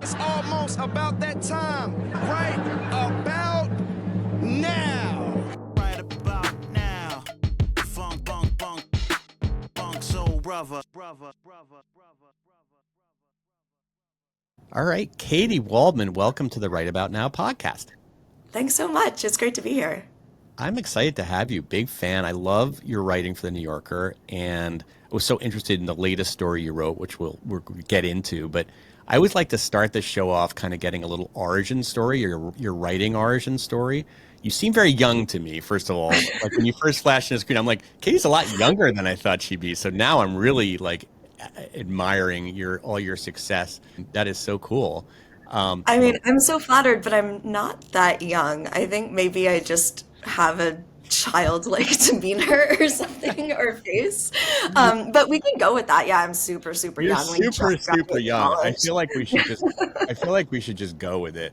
It's almost about that time, right about now. Right about now. Funk, bunk, bunk, bunk, soul, brother. All right, Katie Waldman, welcome to the Right About Now podcast. Thanks so much. It's great to be here. I'm excited to have you. Big fan. I love your writing for the New Yorker, and I was so interested in the latest story you wrote, which we'll get into. But I always like to start the show off kind of getting a little origin story, or your writing origin story. You seem very young to me, first of all. Like when you first flashed on the screen, I'm like, Katie's a lot younger than I thought she'd be. So now I'm really like admiring all your success. That is so cool. I mean, I'm so flattered, but I'm not that young. I think maybe I just have a childlike demeanor or something or face. But we can go with that. Yeah, I'm super, super You're young. We super, just super graduated young. college. I feel like we should just go with it.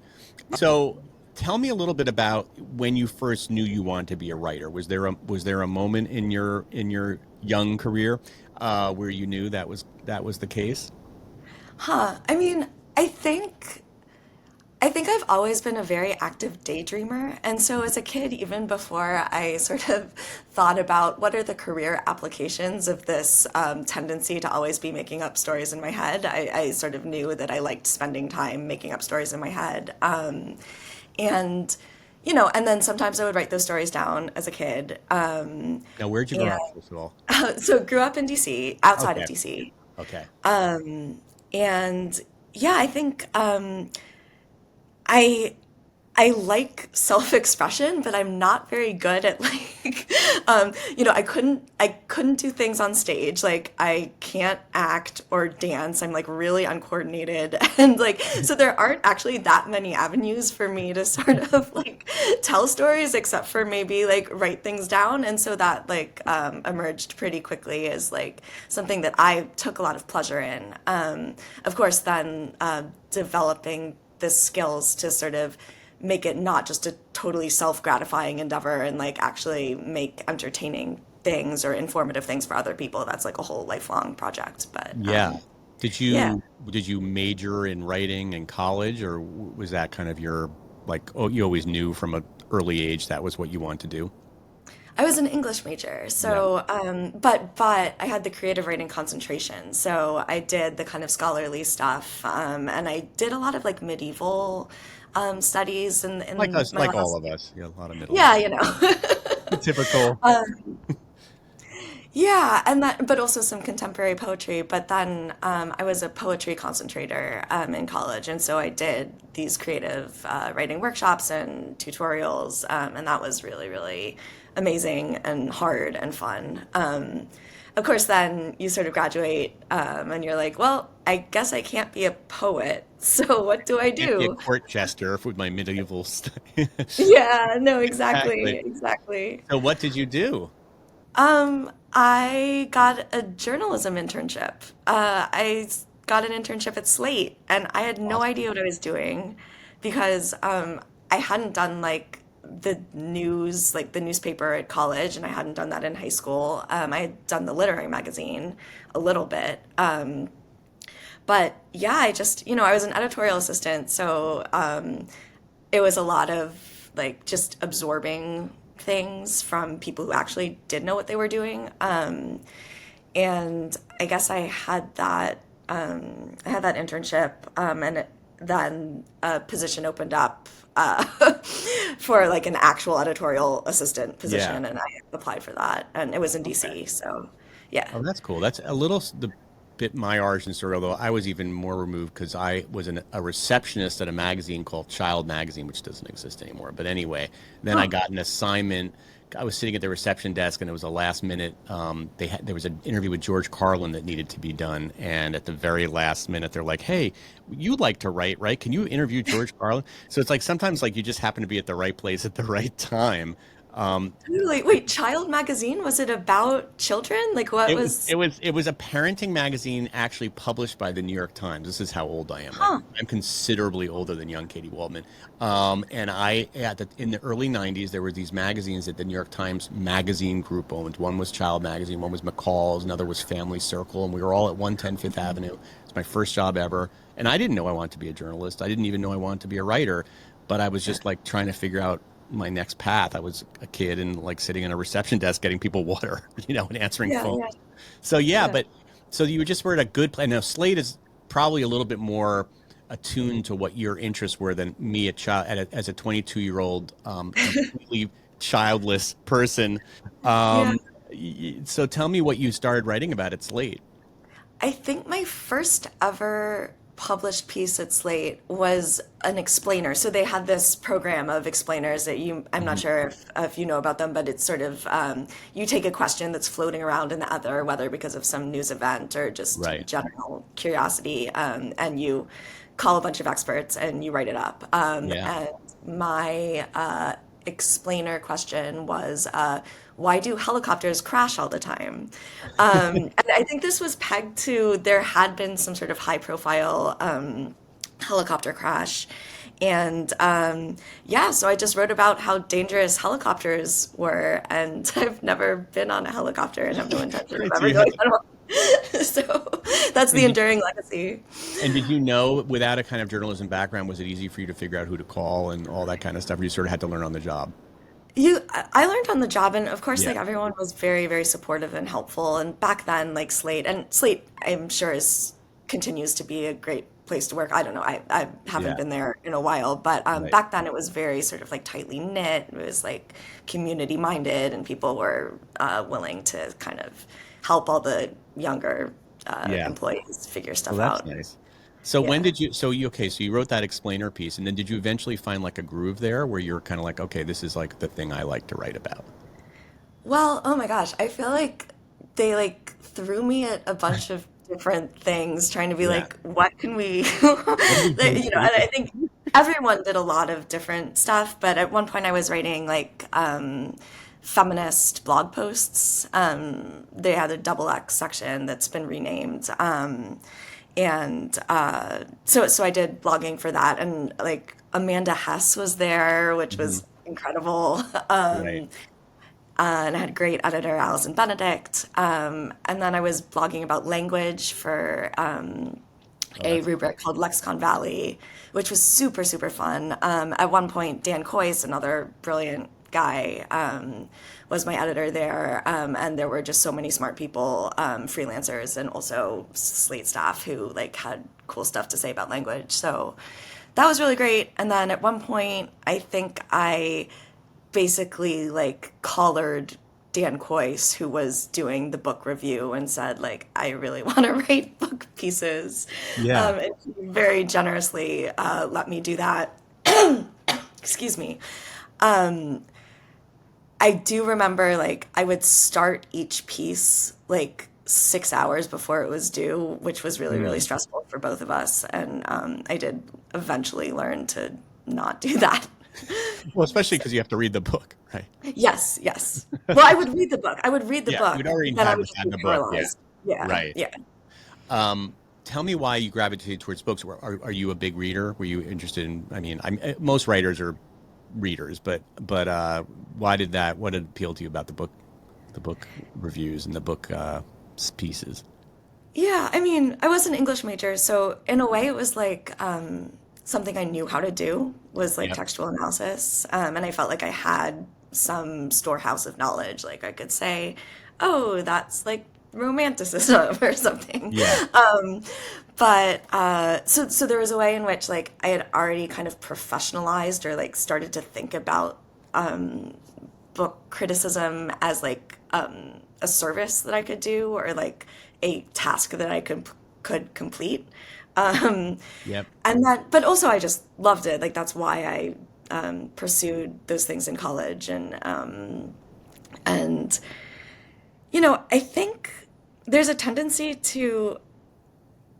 So tell me a little bit about when you first knew you wanted to be a writer. Was there a moment in your young career where you knew that was the case? Huh. I mean, I think I've always been a very active daydreamer. And so as a kid, even before I sort of thought about what are the career applications of this tendency to always be making up stories in my head, I sort of knew that I liked spending time making up stories in my head. And, and then sometimes I would write those stories down as a kid. Now, where'd you grow And up, first of all? so grew up in DC, outside of Okay, DC. okay. And yeah, I think I I like self-expression, but I'm not very good at like I couldn't do things on stage. Like I can't act or dance. I'm like really uncoordinated and like so there aren't actually that many avenues for me to sort of like tell stories except for maybe like write things down. And so that like emerged pretty quickly as like something that I took a lot of pleasure in. Of course, then developing the skills to sort of make it not just a totally self-gratifying endeavor and like actually make entertaining things or informative things for other people. That's like a whole lifelong project. But Yeah. Did yeah, you major in writing in college, or was that kind of your like, oh, you always knew from an early age that was what you wanted to do? I was an English major, Yeah. so but I had the creative writing concentration, so I did the kind of scholarly stuff, and I did a lot of like medieval studies Like in us, my like all last. of us. Yeah, a lot of middle. Yeah, Typical. yeah, and that, but also some contemporary poetry. But then I was a poetry concentrator in college, and so I did these creative writing workshops and tutorials, and that was really, really amazing and hard and fun. Of course, then you sort of graduate, and you're like, well, I guess I can't be a poet, so what do I Can't be a do? court jester with my medieval stuff. Yeah, no, exactly, Exactly. exactly. So what did you do? I got a journalism internship. Got an internship at Slate, and I had no Awesome. idea what I was doing because I hadn't done like the news, like the newspaper at college, and I hadn't done that in high school. I had done the literary magazine a little bit. But yeah, I was an editorial assistant, so it was a lot of like just absorbing things from people who actually did know what they were doing. And I guess I had that internship, then a position opened up for like an actual editorial assistant Yeah. position, and I applied for that, and it was in Okay. DC. So yeah. Oh, that's cool. That's a little the bit my origin story, although I was even more removed because I was a receptionist at a magazine called Child Magazine, which doesn't exist anymore. But anyway, then I Huh. got an assignment. I was sitting at the reception desk, and it was a last minute. There was an interview with George Carlin that needed to be done, and at the very last minute, they're like, "Hey, you like to write, right? Can you interview George Carlin?" So it's like sometimes like you just happen to be at the right place at the right time. Totally. Wait, Child Magazine? Was it about children? Like what was? It was a parenting magazine actually published by the New York Times. This is how old I am. Huh. I'm considerably older than young Katie Waldman. And in the early '90s, there were these magazines that the New York Times magazine group owned. One was Child Magazine, one was McCall's, another was Family Circle, and we were all at 110 Fifth Avenue. It's my first job ever, and I didn't know I wanted to be a journalist. I didn't even know I wanted to be a writer, but I was just like trying to figure out my next path. I was a kid and like sitting on a reception desk getting people water, and answering Yeah, phones. yeah, So yeah, yeah. but so you just were at a good place. Now Slate is probably a little bit more attuned to what your interests were than me, as a 22-year-old, completely childless person. Yeah. So tell me what you started writing about at Slate. I think my first ever published piece at Slate was an explainer. So they had this program of explainers that I'm not Mhm. sure if you know about them, but it's sort of, you take a question that's floating around in the ether, whether because of some news event or just Right. general curiosity, and you call a bunch of experts and you write it up. Yeah. And my explainer question was, why do helicopters crash all the time? And I think this was pegged to there had been some sort of high profile helicopter crash. And yeah, so I just wrote about how dangerous helicopters were. And I've never been on a helicopter and have no intention of Right. So ever you had going on one. So that's the and did, enduring legacy. and did you know, without a kind of journalism background, was it easy for you to figure out who to call and all that kind of stuff? Or you sort of had to learn on the job? I learned on the job, and of course, Yeah. like everyone was very, very supportive and helpful. And back then, like Slate, I'm sure is continues to be a great place to work. I don't know, I haven't Yeah. been there in a while, but Right. back then it was very sort of like tightly knit. It was like community minded, and people were willing to kind of help all the younger Yeah. employees figure Well, stuff that's out. nice. So when Yeah. did you, so you, okay, so you wrote that explainer piece, and then did you eventually find like a groove there where you're kind of like, okay, this is like the thing I like to write about? Well, oh my gosh, I feel like they like threw me at a bunch of different things, trying to be Yeah. like, what can we, What do we do? and I think everyone did a lot of different stuff, but at one point I was writing like feminist blog posts. They had a double X section that's been renamed. And so I did blogging for that, and like Amanda Hess was there, which Mhm. was incredible. Right. And I had a great editor, Alison Benedict. And then I was blogging about language for Oh, a that's rubric called Lexicon Valley, which was super, super fun. At one point, Dan Coyce, another brilliant guy, was my editor there. And there were just so many smart people, freelancers, and also Slate staff who like had cool stuff to say about language. So that was really great. And then at one point, I think I basically like collared Dan Coyce, who was doing the book review, and said like, I really want to write book pieces. Yeah. And he very generously let me do that. Excuse me. I do remember like I would start each piece like 6 hours before it was due, which was really, really Mm. stressful for both of us. And I did eventually learn to not do that. Well, especially because you have to read the book, right? Yes, yes. Well, I would read the book. I would read the Yeah, book, you'd already then I would just had be the book. Yeah. demoralized. Yeah, Right. yeah. Tell me why you gravitated towards books. Are you a big reader? Were you interested in? I mean, most writers are readers, but why did that? What appealed to you about the book reviews and the book pieces? Yeah, I mean, I was an English major, so in a way it was like something I knew how to do was like Yeah. textual analysis. And I felt like I had some storehouse of knowledge. Like I could say, oh, that's like romanticism or something. Yeah. But so there was a way in which like I had already kind of professionalized or like started to think about book criticism as like a service that I could do, or like a task that I could complete. Um, Yep. and that, but also I just loved it. Like that's why I pursued those things in college, and I think there's a tendency to.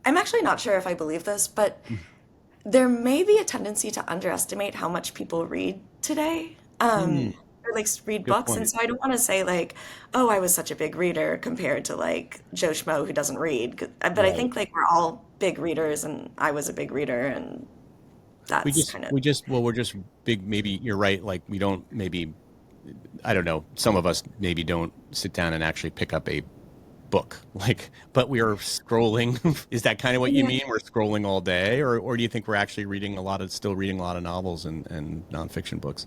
I'm actually not sure if I believe this, but there may be a tendency to underestimate how much people read today. Mm. like read Good books, and point. so I don't want to say like, oh, I was such a big reader compared to like Joe Schmo who doesn't read. But I Right. think like we're all big readers, and I was a big reader, and that's kind of Well, we're just big. Maybe you're right. Like we don't, maybe, I don't know. Some of us maybe don't sit down and actually pick up a book. Like, but we are scrolling. Is that kind of what you yeah. mean? We're scrolling all day, or do you think we're actually still reading a lot of novels and nonfiction books?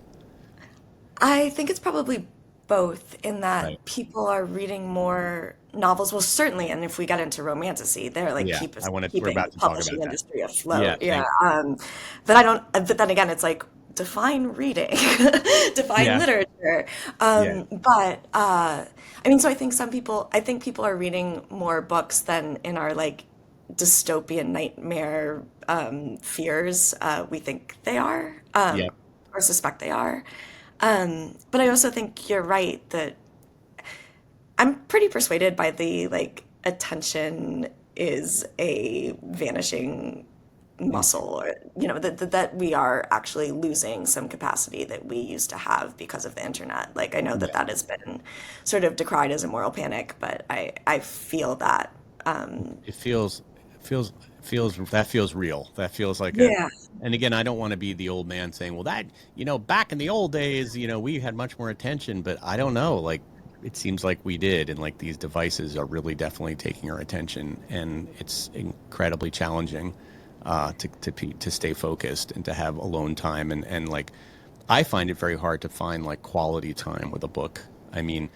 I think it's probably both in Right. that people are reading more novels. Well, certainly, and if we get into romantasy, they're like Yeah. We're keeping about the to talk publishing about that. industry Yeah. afloat. Yeah. Thank. But I don't, but then again, it's like define reading, define Yeah. literature. Yeah. I mean, so I think people are reading more books than in our like dystopian nightmare fears we think they are, Yeah. or suspect they are. But I also think you're right that I'm pretty persuaded by the like attention is a vanishing muscle, or that we are actually losing some capacity that we used to have because of the internet. Like I know that Yeah. that has been sort of decried as a moral panic, but I feel that It feels that feels real. That feels like a, yeah. and again, I don't want to be the old man saying, well, that, back in the old days, we had much more attention, but I don't know. Like, it seems like we did. And like these devices are really definitely taking our attention. And it's incredibly challenging to stay focused and to have alone time. And like, I find it very hard to find like quality time with a book. I mean,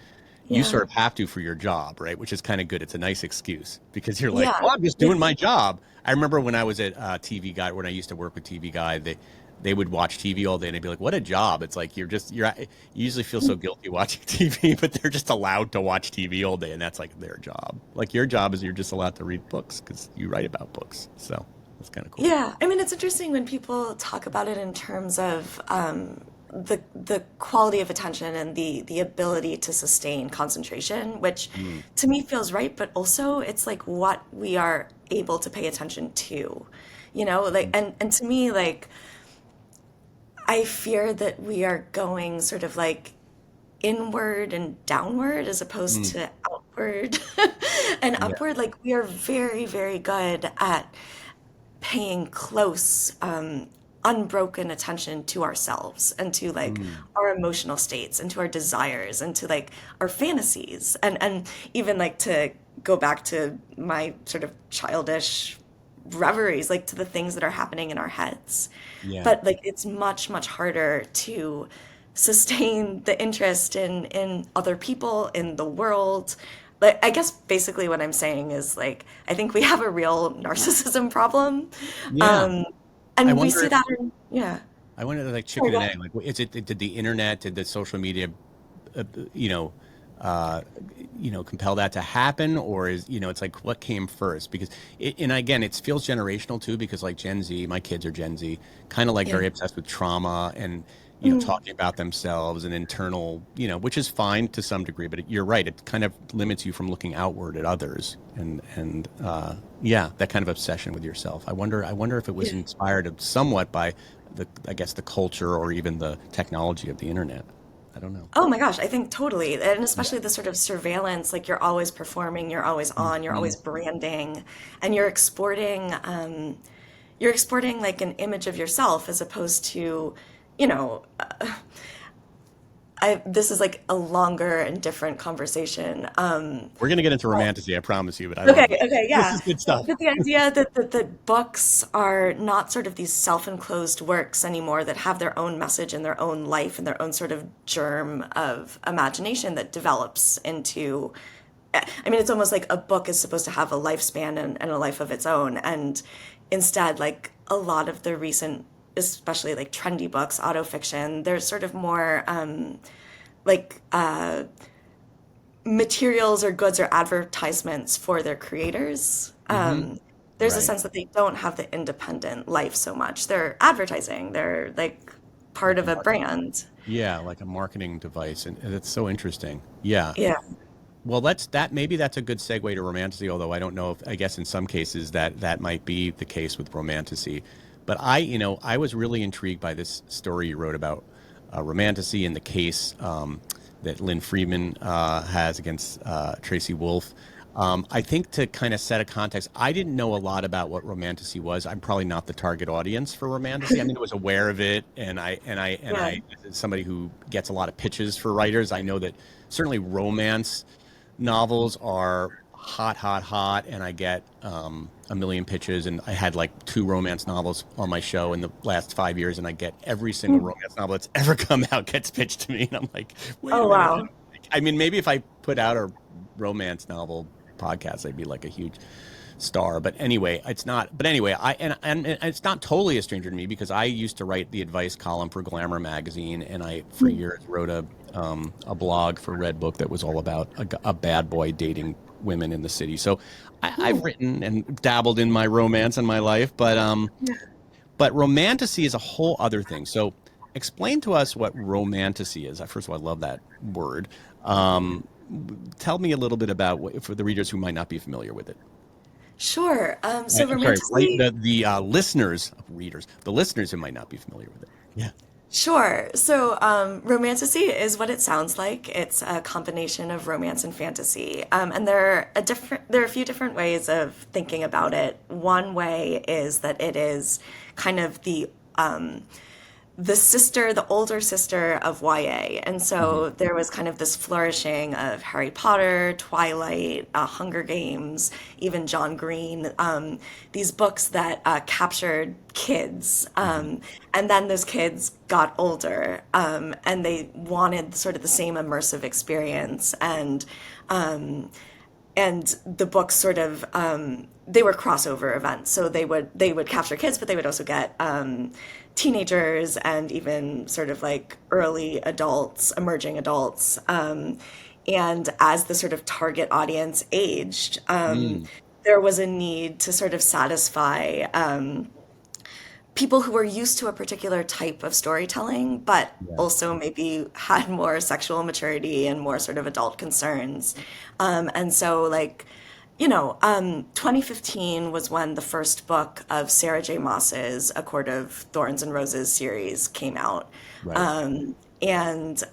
you Yeah. sort of have to for your job, right? Which is kind of good. It's a nice excuse because you're like, Yeah. well, I'm just Yeah. doing my job. I remember when I was at TV Guide, when I used to work with TV Guide, they would watch TV all day and they'd be like, what a job. It's like you usually feel so guilty watching TV, but they're just allowed to watch TV all day and that's like their job. Like your job is you're just allowed to read books because you write about books. So that's kind of cool. Yeah, I mean, it's interesting when people talk about it in terms of the quality of attention and the ability to sustain concentration, which Mm, to me feels right, but also it's like what we are able to pay attention to, like, mm, and to me, like, I fear that we are going sort of like inward and downward as opposed mm. to outward and Yeah. upward. Like, we are very, very good at paying close, unbroken attention to ourselves and to like Mm. our emotional states and to our desires and to like our fantasies and even like to go back to my sort of childish reveries, like to the things that are happening in our heads. Yeah. But like it's much, much harder to sustain the interest in other people, in the world. Like I guess basically what I'm saying is like I think we have a real narcissism problem. Yeah. Um I and we wonder see if that in yeah. I wonder like Sorry, chicken go and ahead. egg. Like, did the internet, did the social media, uh, you know, uh, compel that to happen, or it's like what came first? Because, and again, it feels generational too, because like Gen Z, my kids are Gen Z, kind of like Yeah. very obsessed with trauma and Mm, talking about themselves and internal, which is fine to some degree, but you're right, it kind of limits you from looking outward at others, and yeah, that kind of obsession with yourself. I wonder if it was yeah. inspired somewhat by I guess the culture or even the technology of the internet. I don't know. Oh my gosh, I think totally. And Yeah. especially the sort of surveillance, like you're always performing, you're always on, you're Mhm. always branding, and you're exporting like an image of yourself as opposed to, you know, this is like a longer and different conversation. We're gonna get into romantasy, I promise you, but I Okay, love this. okay, This yeah. is good stuff. But the idea that books are not sort of these self-enclosed works anymore that have their own message and their own life and their own sort of germ of imagination that develops into, I mean, it's almost like a book is supposed to have a lifespan and a life of its own. And instead, like a lot of the recent, especially like trendy books, autofiction, they're sort of more like materials or goods or advertisements for their creators. Hmm. There's a Right. sense that they don't have the independent life so much. They're advertising, they're like part Like a of a market. brand. Yeah, like a marketing device, and it's so interesting. Yeah. Yeah. Well, maybe that's a good segue to romantasy, although I don't know if, I guess in some cases that might be the case with romantasy. But I was really intrigued by this story you wrote about Romantasy and the case that Lynn Friedman has against Tracy Wolff. I think to kind of set a context, I didn't know a lot about what Romantasy was. I'm probably not the target audience for Romantasy. I mean, I was aware of it, and Yeah. as somebody who gets a lot of pitches for writers, I know that certainly romance novels are hot, hot, hot, and I get a million pitches. And I had like 2 romance novels on my show in the last 5 years, and I get every single romance novel that's ever come out gets pitched to me, and I'm like, wait a Oh, minute. wow. I mean, maybe if I put out a romance novel podcast, I'd be like a huge star. But anyway, it's not. But anyway, and it's not totally a stranger to me because I used to write the advice column for Glamour magazine, and I for years wrote a blog for Redbook that was all about a bad boy dating women in the city. So I've written and dabbled in my romance in my life, but romantasy is a whole other thing. So explain to us what romantasy is. First of all, I love that word. Tell me a little bit about for the readers who might not be familiar with it. Sure. So I'm sorry, Romantasy. the listeners, readers, the listeners who might not be familiar with it. Yeah. Sure. So, Romantasy is what it sounds like. It's a combination of romance and fantasy, and there are a few different ways of thinking about it. One way is that it is kind of the older sister of YA. And so there was kind of this flourishing of Harry Potter, Twilight, Hunger Games, even John Green, these books that captured kids. And then those kids got older, and they wanted sort of the same immersive experience. And the books sort of they were crossover events, so they would capture kids, but they would also get teenagers and even sort of like early adults, emerging adults. And as the sort of target audience aged, there was a need to sort of satisfy people who were used to a particular type of storytelling, but also maybe had more sexual maturity and more sort of adult concerns. And so, like, 2015 was when the first book of Sarah J. Maas's A Court of Thorns and Roses series came out. Right. And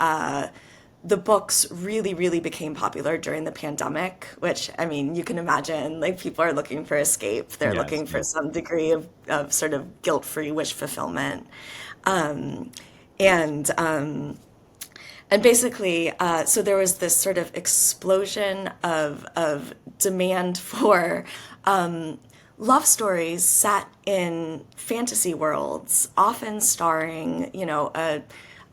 the books really, really became popular during the pandemic, which, I mean, you can imagine, like, people are looking for escape. They're Yes. looking for some degree of sort of guilt-free wish fulfillment. Um, and um, and basically, so there was this sort of explosion of demand for love stories set in fantasy worlds, often starring,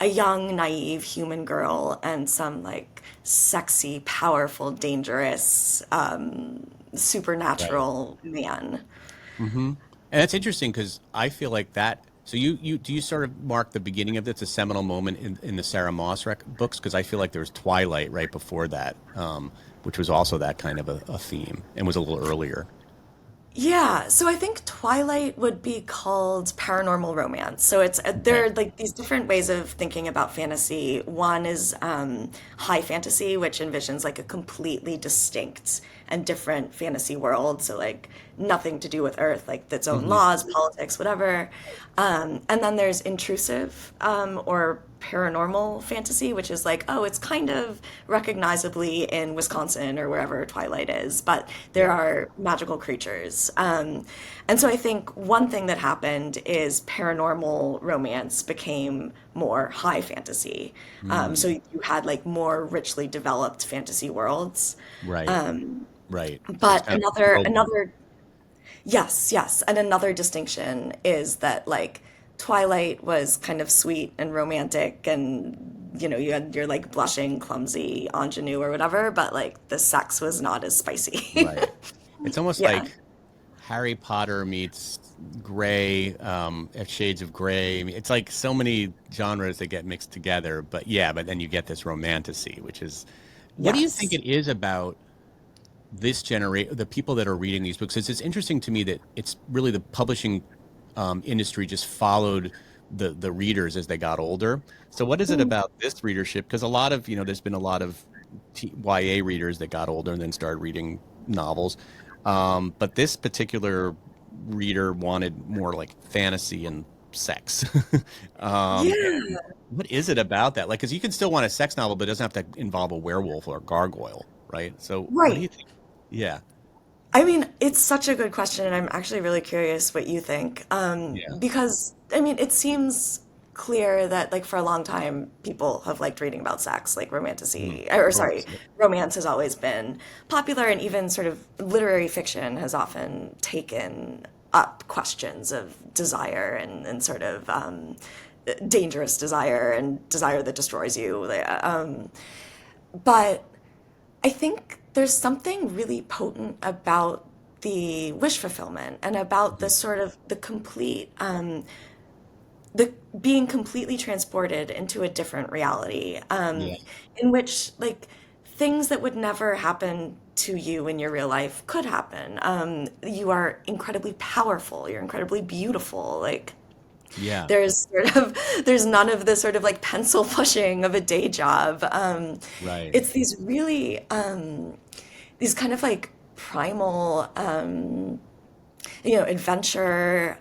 a young, naive human girl and some like sexy, powerful, dangerous, supernatural man. And that's interesting because I feel like that. So you do you sort of mark the beginning of this, a seminal moment in the Sarah Moss books? Because I feel like there was Twilight right before that, which was also that kind of a theme and was a little earlier. Yeah, so I think Twilight would be called paranormal romance. So it's there Okay. are like these different ways of thinking about fantasy. One is high fantasy, which envisions like a completely distinct and different fantasy world. So like nothing to do with Earth, like its own Hmm. laws, politics, whatever. And then there's intrusive or paranormal fantasy, which is like, oh, it's kind of recognizably in Wisconsin or wherever Twilight is, but there Yeah. are magical creatures. And so I think one thing that happened is paranormal romance became more high fantasy. So you had like more richly developed fantasy worlds. Right. Right. So it's But kind of another world. another Yes, yes. And another distinction is that like Twilight was kind of sweet and romantic and you had your like blushing, clumsy ingenue or whatever, but like the sex was not as spicy. Right. It's almost Yeah. like Harry Potter meets Grey, Shades of Grey. I mean, it's like so many genres that get mixed together. But yeah, but then you get this romantasy, which is, what do you think Yes. it is about this generation, the people that are reading these books? It's interesting to me that it's really the publishing industry just followed the readers as they got older. So what is it about this readership? Because a lot of, there's been a lot of YA readers that got older and then started reading novels. But this particular reader wanted more like fantasy and sex. Yeah. What is it about that? Like, because you can still want a sex novel, but it doesn't have to involve a werewolf or a gargoyle, right? So, what do Right. you think? Yeah, I mean, it's such a good question, and I'm actually really curious what you think. yeah, Because, I mean, it seems clear that, like, for a long time, people have liked reading about sex, like mhm, romantasy, of or sorry, course. Yeah. romance has always been popular, and even sort of literary fiction has often taken up questions of desire and sort of dangerous desire and desire that destroys you. But I think there's something really potent about the wish fulfillment and about the Mhm. sort of the complete the being completely transported into a different reality, Yeah, in which like things that would never happen to you in your real life could happen. You are incredibly powerful, you're incredibly beautiful, like yeah, there's none of the sort of like pencil pushing of a day job. right. It's these really these kind of like primal adventure,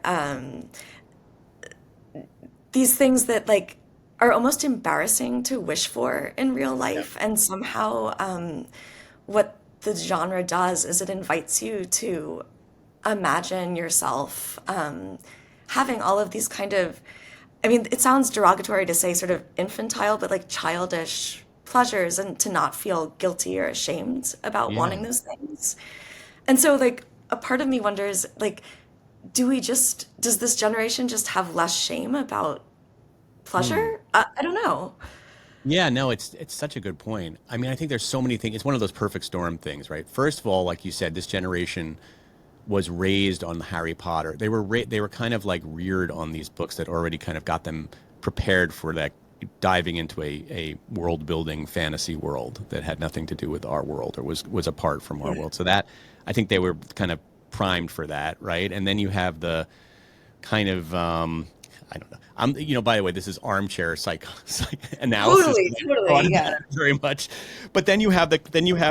these things that like are almost embarrassing to wish for in real Yeah, life, and somehow what the genre does is it invites you to imagine yourself having all of these kind of, I mean, it sounds derogatory to say sort of infantile, but like childish pleasures, and to not feel guilty or ashamed about yeah. wanting those things. And so, like, a part of me wonders, like, does this generation just have less shame about Hmm. pleasure? I don't know. Yeah, no, it's such a good point. I mean, I think there's so many things. It's one of those perfect storm things, right? First of all, like you said, this generation was raised on Harry Potter. They were kind of like reared on these books that already kind of got them prepared for that diving into a world building fantasy world that had nothing to do with our world or was apart from our Yeah. world. So that I think they were kind of primed for that, right? And then you have the kind of I don't know. By the way, this is armchair analysis. Totally, I never thought totally, about yeah. it very much, but then you have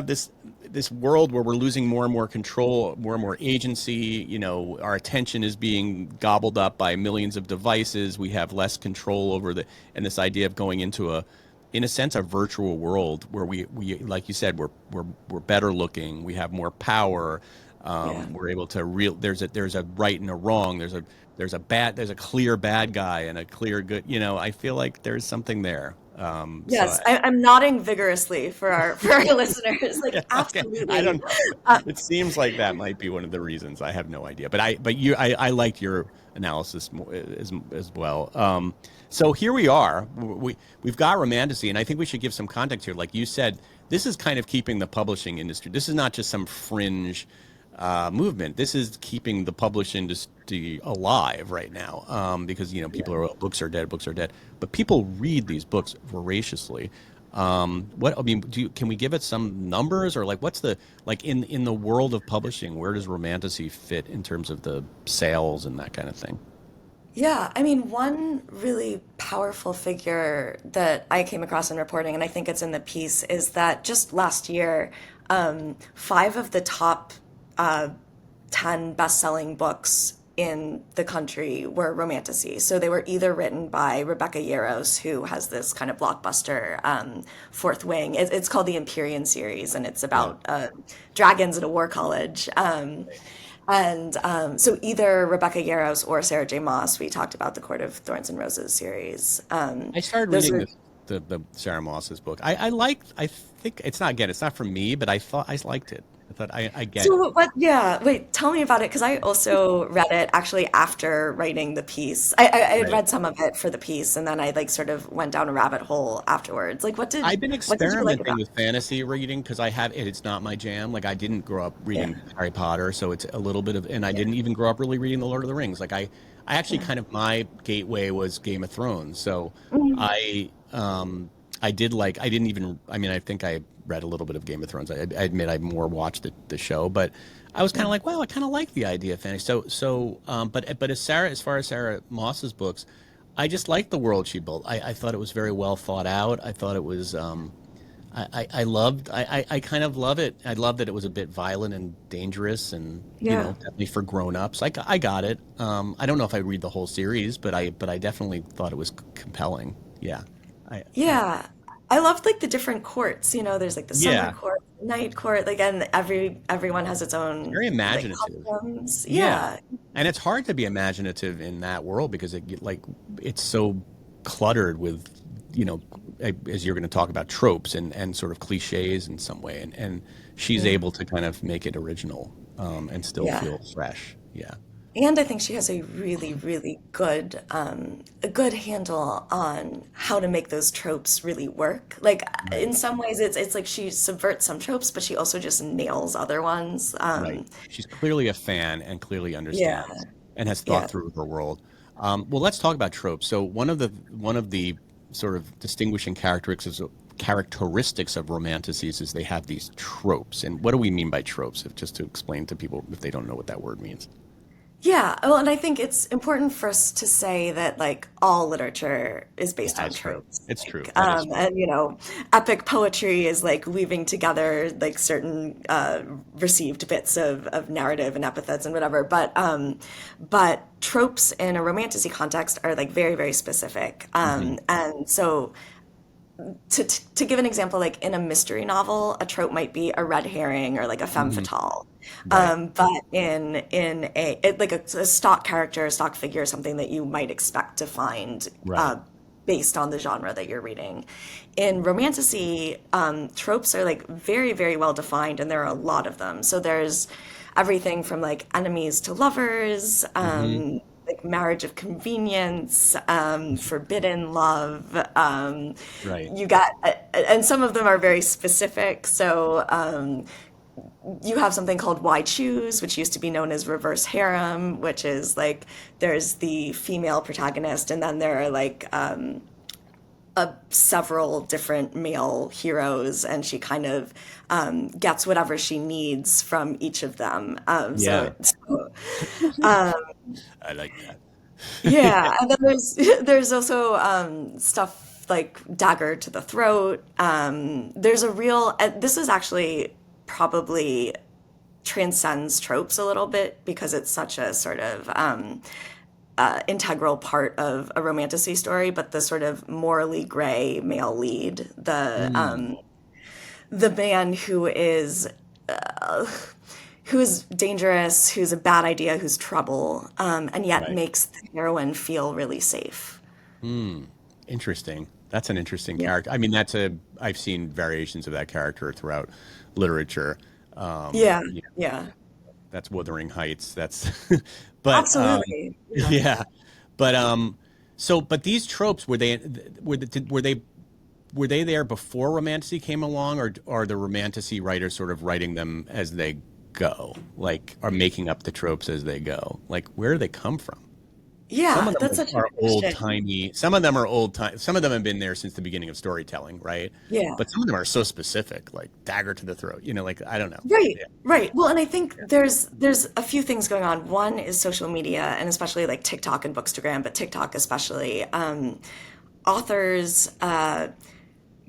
this world where we're losing more and more control, more and more agency. Our attention is being gobbled up by millions of devices. We have less control over and this idea of going into in a sense, a virtual world where we like you said, we're better looking. We have more power. Yeah. We're able to there's a right and a wrong. There's a clear bad guy and a clear good. I feel like there's something there. Yes, I'm nodding vigorously for our listeners. Like, Yeah, okay. I absolutely. don't. Uh, It seems like that might be one of the reasons. I have no idea, but I liked your analysis as well. So here we are. We've got Romantasy, and I think we should give some context here. Like you said, this is kind of keeping the publishing industry. This is not just some fringe movement. This is keeping the publishing industry alive right now, because people are books are dead, books are dead, but people read these books voraciously. What I mean, can we give it some numbers or like what's the like in the world of publishing? Where does Romantasy fit in terms of the sales and that kind of thing? Yeah, I mean, one really powerful figure that I came across in reporting, and I think it's in the piece, is that just last year, five of the top 10 best-selling books in the country were Romantasy. So they were either written by Rebecca Yarros, who has this kind of blockbuster Fourth Wing. It's called the Empyrean series, and it's Yeah. about dragons at a war college. And so either Rebecca Yarros or Sarah J. Maas, we talked about the Court of Thorns and Roses series. I started Those reading are the Sarah Moss's book. I think it's not for me, but I thought I liked it. I thought I get it. so what? Yeah, wait, tell me about it because I also read it actually after writing the piece. I had Right. read some of it for the piece, and then I like sort of went down a rabbit hole afterwards. Like, I've been what did you like experimenting about with fantasy reading because I have it. It's not my jam. Like I didn't grow up it? reading Yeah, Harry Potter, so it's a little bit of, and I yeah, didn't even grow up really reading The Lord of the Rings. I actually yeah. kind of my gateway was Game of Thrones. So Mhm. I did like I didn't even. I mean, I think I read a little bit of Game of Thrones. I admit I more watched the show, but I was kind Yeah. of like, well, I kind of like the idea of fantasy. But as far as Sarah Moss's books, I just liked the world she built. I thought it was very well thought out. I thought it was. I kind of love it. I love that it was a bit violent and dangerous and, Yeah. definitely for grown-ups. I got it. I don't know if I read the whole series, but I definitely thought it was compelling. Yeah. Yeah. I loved like the different courts. There's like the summer Yeah. court, night court, like, and everyone has its It's own very like imaginative. customs. Yeah. Yeah. And it's hard to be imaginative in that world because it's so cluttered with, you know, as you're going to talk about tropes and sort of cliches in some way. And she's Yeah. able to kind of make it original, and still Yeah. feel fresh. Yeah. And I think she has a really, really a good handle on how to make those tropes really work. Like in Right. some ways, it's like she subverts some tropes, but she also just nails other ones. Right. She's clearly a fan and clearly Yeah, understands and has thought yeah, through her world. Well, let's talk about tropes. So one of the sort of distinguishing characteristics of romanticises is they have these tropes. And what do we mean by tropes? If just to explain to people if they don't know what that word means. yeah. Well, and I think it's important for us to say that like all literature is based on That's true. tropes. It's true. That is true. And epic poetry is like weaving together like certain received bits of narrative and epithets and whatever. But tropes in a romantasy context are like very, very specific. Hmm. And so to give an example, like in a mystery novel, a trope might be a red herring or like a femme Hmm. fatale. Right. But in like a stock character, a stock figure, something that you might expect to find Right. based on the genre that you're reading. In romantasy, tropes are like very, very well defined, and there are a lot of them. So there's everything from like enemies to lovers, Hmm. like marriage of convenience, forbidden love. Right. You got, and some of them are very specific. So you have something called why choose, which used to be known as reverse harem, which is like there's the female protagonist, and then there are like several different male heroes, and she kind of gets whatever she needs from each of them. Yeah. So I like that. yeah, and then there's there's also stuff like dagger to the throat. There's a real this is actually probably transcends tropes a little bit because it's such a sort of integral part of a romantasy story. But the sort of morally gray male lead, Mm. the man who is dangerous, who's a bad idea, who's trouble, and yet Right. makes the heroine feel really safe. Mm. Interesting. That's an interesting Yeah. character. I mean, I've seen variations of that character throughout literature. Yeah, Yeah, yeah, that's Wuthering Heights. That's, but absolutely. Yeah. yeah, but but these tropes were they there before Romantasy came along, or are the Romantasy writers sort of writing them as they go, like, are making up the tropes as they go? Like, where do they come from? Some Yeah, of them that's such a are good old question. timey. Some of them are old time. Some of them have been there since the beginning of storytelling, right? Yeah. But some of them are so specific, like dagger to the throat. Like I don't know. Right, Yeah. right. Well, and I think there's a few things going on. One is social media, and especially like TikTok and Bookstagram, but TikTok especially. Authors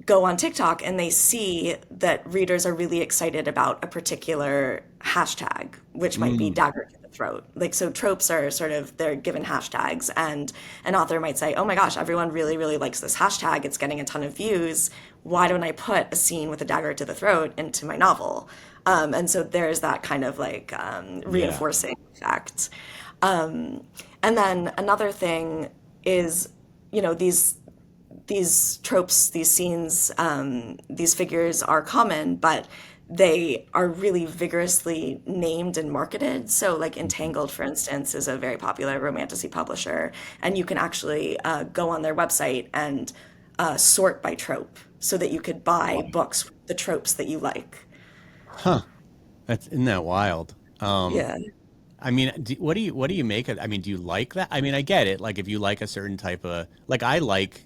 go on TikTok and they see that readers are really excited about a particular hashtag, which might be Mm, dagger to the throat. Like, so tropes are sort of, they're given hashtags, and an author might say, oh my gosh, everyone really, really likes this hashtag. It's getting a ton of views. Why don't I put a scene with a dagger to the throat into my novel? And so there's that kind of like yeah. reinforcing effect. And then another thing is, these tropes, these scenes, these figures are common, but they are really vigorously named and marketed. So, like Mhm. Entangled, for instance, is a very popular romantasy publisher, and you can actually go on their website and sort by trope so that you could buy Wow. books with the tropes that you like. Huh. That's isn't that wild? Yeah. I mean, what do you make of? I mean, do you like that? I mean, I get it. Like, if you like a certain type of like, I like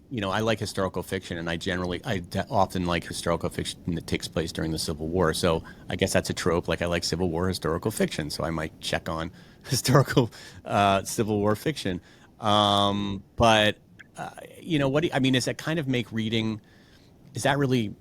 historical fiction, and often like historical fiction that takes place during the Civil War. So I guess that's a trope. Like, I like Civil War historical fiction, so I might check on historical Civil War fiction. But what do you, I mean? Does that kind of make reading? Is that really?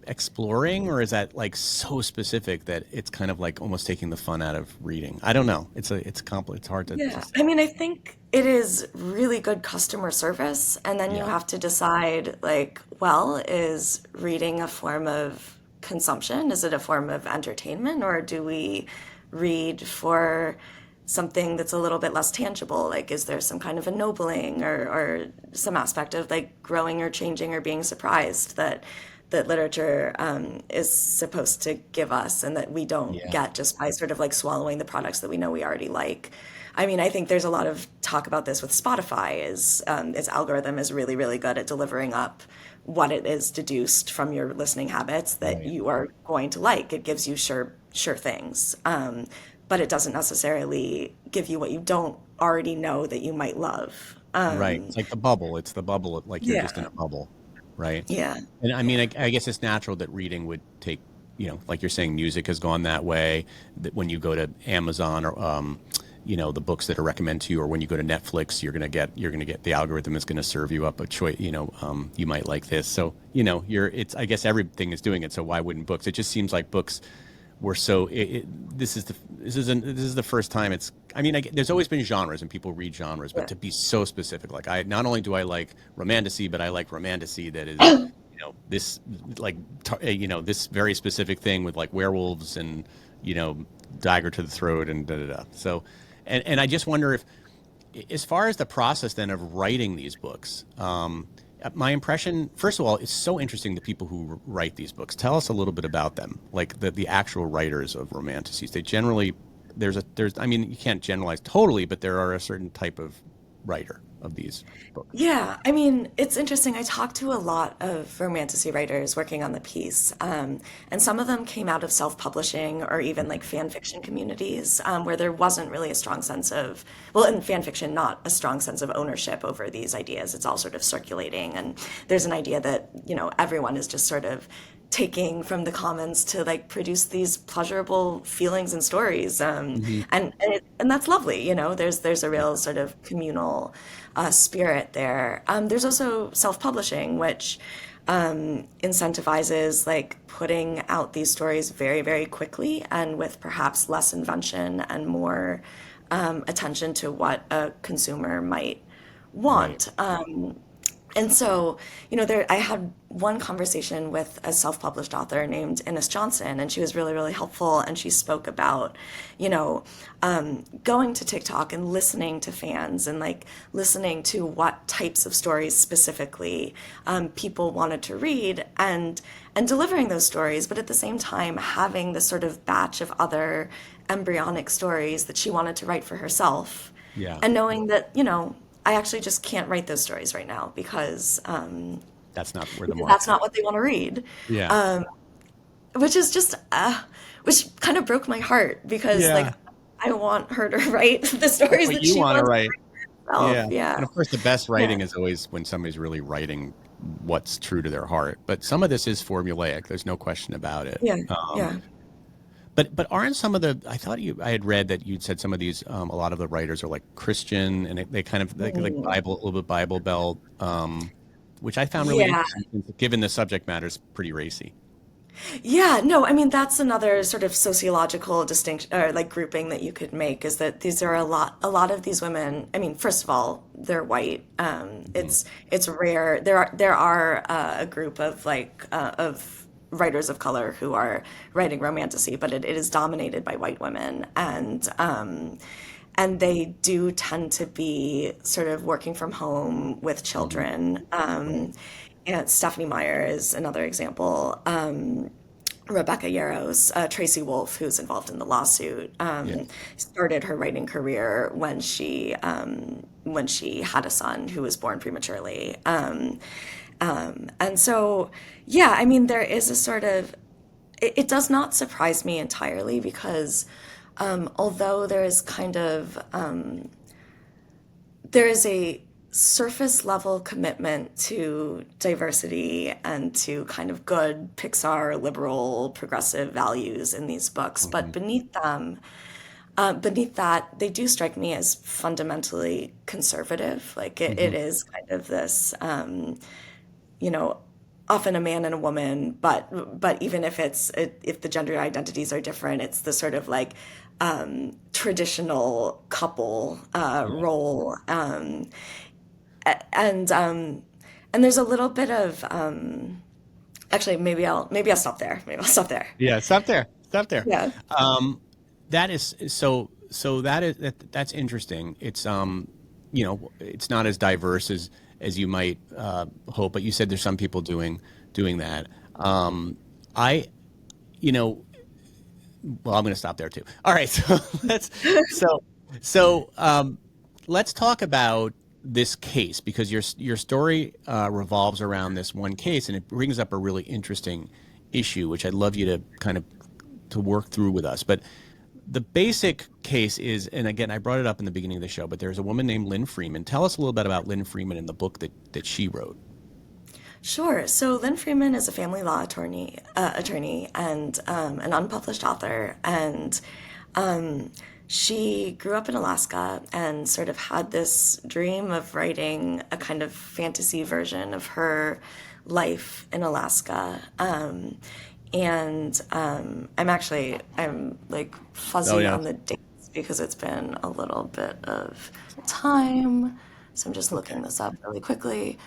exploring, or is that like so specific that it's kind of like almost taking the fun out of reading? I don't know. It's hard to Yeah, say. I mean, I think it is really good customer service, and then you Yeah. have to decide, like, well, is reading a form of consumption? Is it a form of entertainment, or do we read for something that's a little bit less tangible? Like, is there some kind of ennobling or some aspect of like growing or changing or being surprised that literature is supposed to give us and that we don't Yeah. get just by sort of like swallowing the products that we know we already like. I mean, I think there's a lot of talk about this with Spotify. Is its algorithm is really, really good at delivering up what it is deduced from your listening habits that Right. you are going to like. It gives you sure things, but it doesn't necessarily give you what you don't already know that you might love. Right. It's like the bubble. It's the bubble. Like you're just in Yeah, a bubble, right? yeah, And I mean, yeah. I guess it's natural that reading would take, like you're saying, music has gone that way. That when you go to Amazon or, the books that are recommended to you, or when you go to Netflix, you're gonna get the algorithm is gonna serve you up a choice. You might like this. So, I guess everything is doing it. So why wouldn't books? It just seems like books were so. This is the first time it's. I mean, there's always been genres and people read genres, but Yeah. to be so specific, like I not only do I like romantasy, but I like romantasy that is this like this very specific thing with like werewolves and you know dagger to the throat and da da da. So, and I just wonder if, as far as the process then of writing these books, my impression, first of all, it's so interesting the people who write these books. Tell us a little bit about them, like the actual writers of romantasies. They generally there's I mean you can't generalize totally, but there are a certain type of writer of these books. Yeah, I mean, it's interesting. I talked to a lot of romantasy writers working on the piece, and some of them came out of self-publishing or even like fan fiction communities where there wasn't really a strong sense of, well, in fan fiction, not a strong sense of ownership over these ideas. It's all sort of circulating, and there's an idea that, everyone is just sort of taking from the commons to like produce these pleasurable feelings and stories, Hmm. and that's lovely. There's a real sort of communal spirit there. There's also self-publishing, which incentivizes like putting out these stories very, very quickly and with perhaps less invention and more attention to what a consumer might Right. want. And so, I had one conversation with a self-published author named Ines Johnson, and she was really, really helpful. And she spoke about, going to TikTok and listening to fans and like listening to what types of stories specifically people wanted to read and delivering those stories, but at the same time having this sort of batch of other embryonic stories that she wanted to write for herself, Yeah. and knowing that, I actually just can't write those stories right now That's not where the that's market not is. what they want to read. Yeah. Which is just, which kind of broke my heart because, like, Yeah. I want her to write the That's stories what that you she want to wants to write. write herself. Yeah. Yeah. And of course, the best Yeah. writing is always when somebody's really writing what's true to their heart. But some of this is formulaic. There's no question about it. Yeah. Yeah. But aren't some of the? I had read that you'd said some of these. A lot of the writers are like Christian, and they kind of like Mm. Bible, a little bit Bible Belt, which I found really Yeah. interesting, given the subject matter is pretty racy. Yeah, no, I mean that's another sort of sociological distinction or like grouping that you could make is that these are a lot of these women. I mean, first of all, they're white. Hmm. It's rare. There are a group of of writers of color who are writing romantasy, but it is dominated by white women, and they do tend to be sort of working from home with Hmm. children. Right. And Stephanie Meyer is another example. Rebecca Yarros, Tracy Wolf, who's involved in the lawsuit, Yeah. started her writing career when she had a son who was born prematurely. And so, yeah, I mean, there is a sort of it does not surprise me entirely because although there is kind of there is a surface level commitment to diversity and to kind of good Pixar liberal progressive values in these books, but Hmm. beneath that, they do strike me as fundamentally conservative. Like it Hmm. is kind of this, you know, often a man and a woman, but even if if the gender identities are different, it's the sort of like traditional couple role, and and there's a little bit of actually maybe I'll stop there. Maybe I'll stop there. Yeah, stop there. Stop there. Yeah. That is so that's interesting. It's it's not as diverse as you might hope, but you said there's some people doing that. I you know well, I'm going to stop there too. All right, so so let's talk about this case, because your story revolves around this one case, and it brings up a really interesting issue, which I'd love you to kind of to work through with us. But the basic case is, and again, I brought it up in the beginning of the show, but there's a woman named Lynn Freeman. Tell us a little bit about Lynn Freeman and the book that she wrote. Sure. So Lynn Freeman is a family law attorney and an unpublished author, and she grew up in Alaska and sort of had this dream of writing a kind of fantasy version of her life in Alaska. I'm like fuzzy Oh, yeah. on the dates because it's been a little bit of time. So I'm just looking this up really quickly.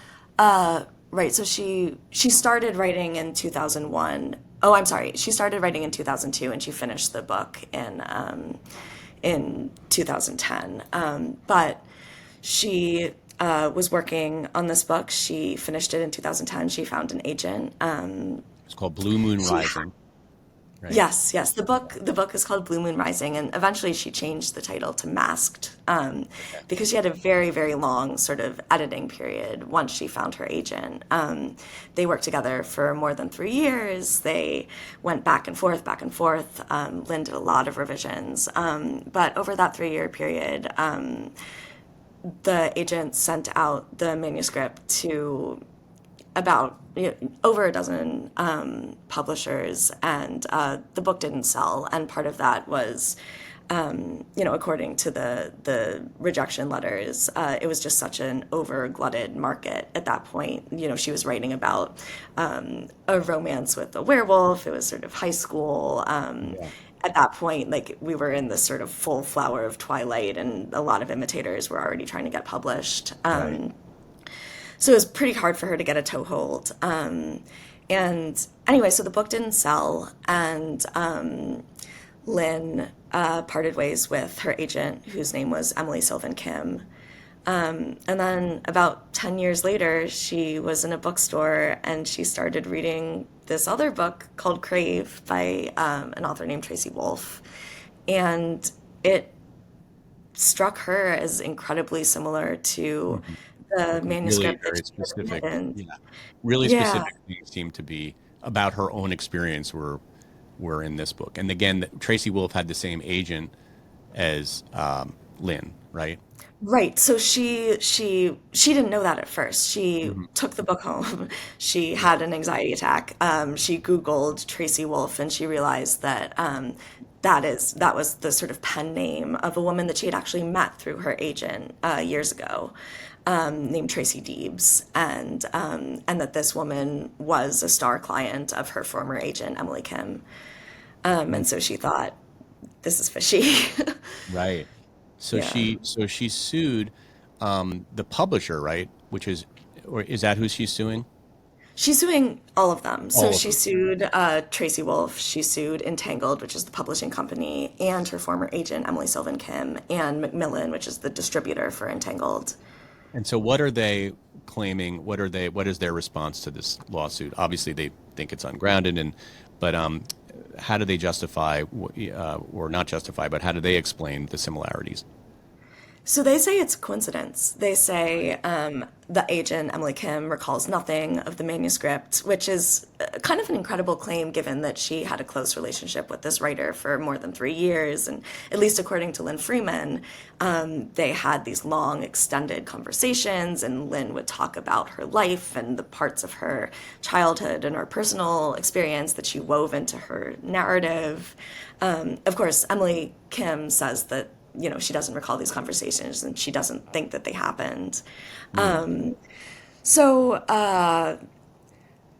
Right, so she started writing in 2001. Oh, I'm sorry. She started writing in 2002 and she finished the book in 2010. But she was working on this book. She finished it in 2010. She found an agent. It's called Blue Moon Rising, right? Yes, yes. The book is called Blue Moon Rising, and eventually she changed the title to Masked, because she had a very, very long sort of editing period once she found her agent. They worked together for more than 3 years. They went back and forth, back and forth. Lynn did a lot of revisions, but over that 3-year period, the agent sent out the manuscript to about over a dozen publishers, and the book didn't sell. And part of that was, according to the rejection letters, it was just such an over-glutted market at that point. She was writing about a romance with a werewolf. It was sort of high school. At that point, like, we were in this sort of full flower of twilight, and a lot of imitators were already trying to get published. Right. So it was pretty hard for her to get a toehold. And anyway, so the book didn't sell, and Lynn parted ways with her agent, whose name was Emily Sylvan Kim. And then about 10 years later, she was in a bookstore and she started reading this other book called Crave by an author named Tracy Wolff. And it struck her as incredibly similar to the Really manuscript that very she had specific. written. Yeah. Really Yeah. specific things seem to be about her own experience were in this book. And again, Tracy Wolff had the same agent as Lynn, right? Right. So she didn't know that at first. She took the book home. She had an anxiety attack. She Googled Tracy Wolff and she realized that that was the sort of pen name of a woman that she had actually met through her agent years ago, named Tracy Deebs, and that this woman was a star client of her former agent Emily Kim. And so she thought, this is fishy. Right. So Yeah. she sued the publisher, right? Or is that who she's suing? She's suing all of them. All So of she them. sued Tracy Wolff, she sued Entangled, which is the publishing company, and her former agent, Emily Sylvan Kim, and Macmillan, which is the distributor for Entangled. And so what are they claiming? What is their response to this lawsuit? Obviously they think it's ungrounded, but how do they justify, or not justify, but how do they explain the similarities? So they say it's a coincidence. They say the agent, Emily Kim, recalls nothing of the manuscript, which is kind of an incredible claim given that she had a close relationship with this writer for more than 3 years. And at least according to Lynn Freeman, they had these long, extended conversations, and Lynn would talk about her life and the parts of her childhood and her personal experience that she wove into her narrative. Of course, Emily Kim says that she doesn't recall these conversations and she doesn't think that they happened. So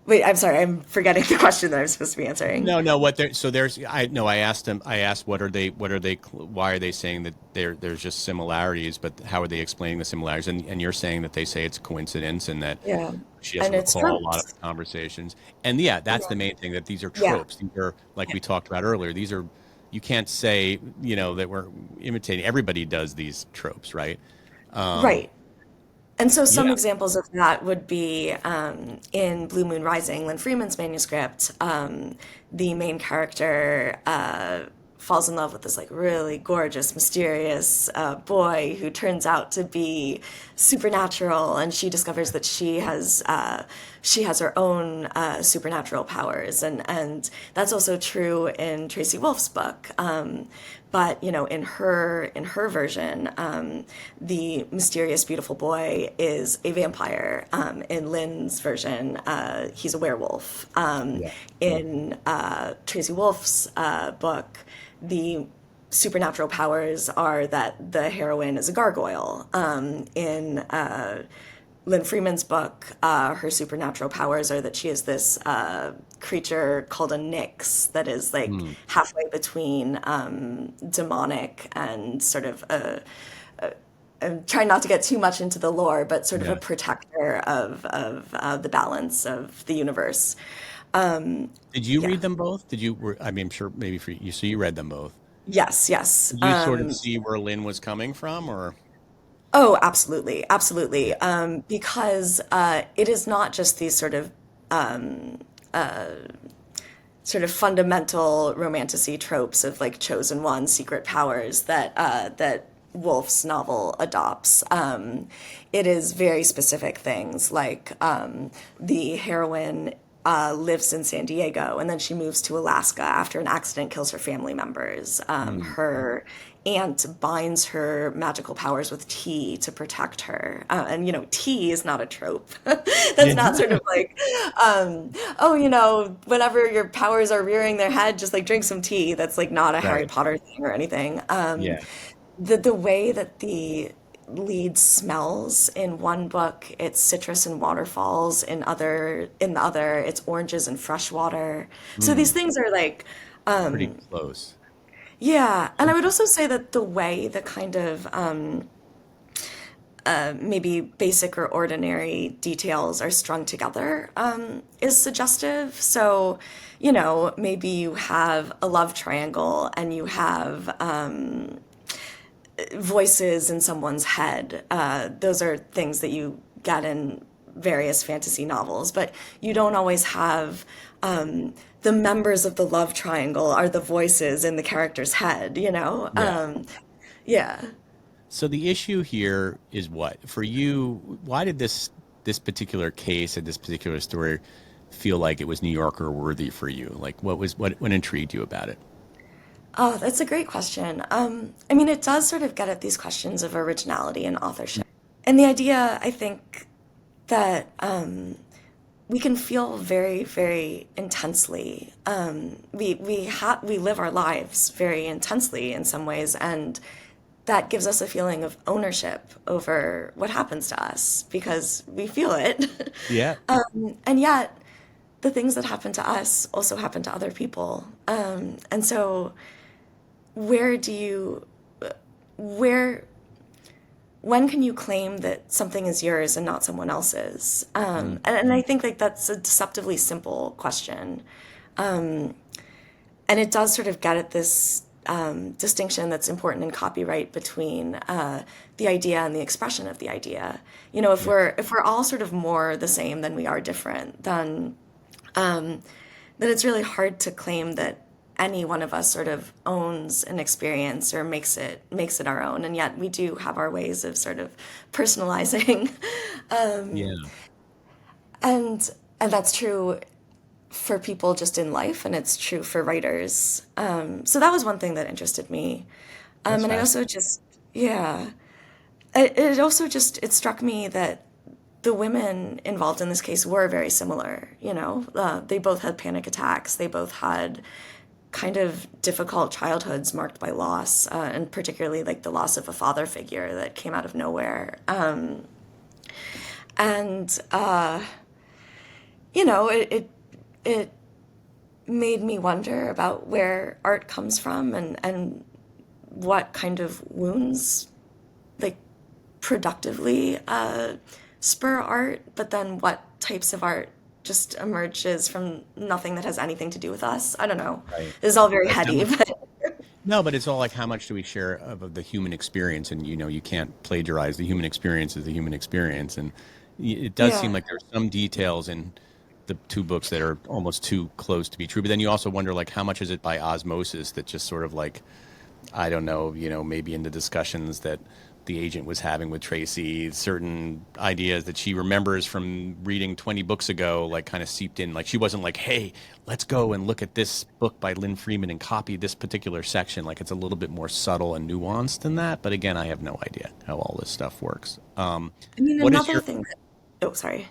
Wait, I'm sorry, I'm forgetting the question that I'm supposed to be answering. No, no. What there? So there's. I no. I asked them. I asked what are they? What are they? Why are they saying that there's just similarities? But how are they explaining the similarities? And you're saying that they say it's coincidence and that Yeah. she And doesn't it's recall a lot of tropes. the conversations. And yeah, that's the Yeah. main thing. That these are Yeah. tropes. These are like we talked about earlier. These are. You can't say that we're imitating. Everybody does these tropes, right? Right. And so some Yeah. examples of that would be in Blue Moon Rising, Lynn Freeman's manuscript. The main character falls in love with this like really gorgeous, mysterious boy who turns out to be supernatural, and she discovers that she has her own supernatural powers, and that's also true in Tracy Wolf's book. But in her version, the mysterious beautiful boy is a vampire. In Lynn's version, he's a werewolf. Yeah. In Tracy Wolf's book, the supernatural powers are that the heroine is a gargoyle. In Lynn Freeman's book, her supernatural powers are that she is this creature called a nyx that is like Hmm. halfway between demonic and sort of I'm trying not to get too much into the lore, but sort of a Yeah. protector of the balance of the universe. Did you Yeah. read them both? Did you? I mean, I'm sure maybe for you. So you read them both. Yes, yes. Did you sort of see where Lynn was coming from, or? Oh, absolutely, Yeah. absolutely. Because it is not just these sort of fundamental romantasy tropes of like chosen one, secret powers that Woolf's novel adopts. It is very specific things like the heroine lives in San Diego and then she moves to Alaska after an accident kills her family members. Hmm. Her aunt binds her magical powers with tea to protect her. And, tea is not a trope. That's not sort of like, oh, whenever your powers are rearing their head, just like drink some tea. That's like not a Harry Right. Potter thing or anything. Yeah. The way that the lead smells in one book, it's citrus and waterfalls. In the other, it's oranges and fresh water. So these Hmm. things are like, Pretty close. yeah. And I would also say that the way the kind of maybe basic or ordinary details are strung together is suggestive. So, maybe you have a love triangle and you have voices in someone's head. Those are things that you get in various fantasy novels, but you don't always have the members of the love triangle are the voices in the character's head, Yeah. Yeah. So the issue here is what for you? Why did this particular case and this particular story feel like it was New Yorker worthy for you? Like, what intrigued you about it? Oh, that's a great question. I mean, it does sort of get at these questions of originality and authorship. And the idea, I think, that we can feel very, very intensely. We live our lives very intensely in some ways, and that gives us a feeling of ownership over what happens to us because we feel it. Yeah. And yet, the things that happen to us also happen to other people. And so, where do you, where, when can you claim that something is yours and not someone else's? And I think like that's a deceptively simple question. And it does sort of get at this distinction that's important in copyright between the idea and the expression of the idea. If we're all sort of more the same than we are different, then it's really hard to claim that any one of us sort of owns an experience or makes it our own. And yet we do have our ways of sort of personalizing. Yeah. And that's true for people just in life, and it's true for writers. So that was one thing that interested me. That's And I also fascinating. just, yeah, it also just, it struck me that the women involved in this case were very similar. They both had panic attacks. They both had kind of difficult childhoods marked by loss, and particularly like the loss of a father figure that came out of nowhere. And it made me wonder about where art comes from and what kind of wounds like productively spur art, but then what types of art just emerges from nothing that has anything to do with us. I don't know. Right. This is all very Right. How heady, much? but No, but it's all like how much do we share of the human experience, and you can't plagiarize the human experience is the human experience, and it does seem yeah. like there's some details in the two books that are almost too close to be true. But then you also wonder like how much is it by osmosis that just sort of like I don't know, maybe in the discussions that the agent was having with Tracy, certain ideas that she remembers from reading 20 books ago, like kind of seeped in. Like she wasn't like, hey, let's go and look at this book by Lynn Freeman and copy this particular section. Like it's a little bit more subtle and nuanced than that. But again, I have no idea how all this stuff works. I mean, What is another your, thing that, oh, sorry.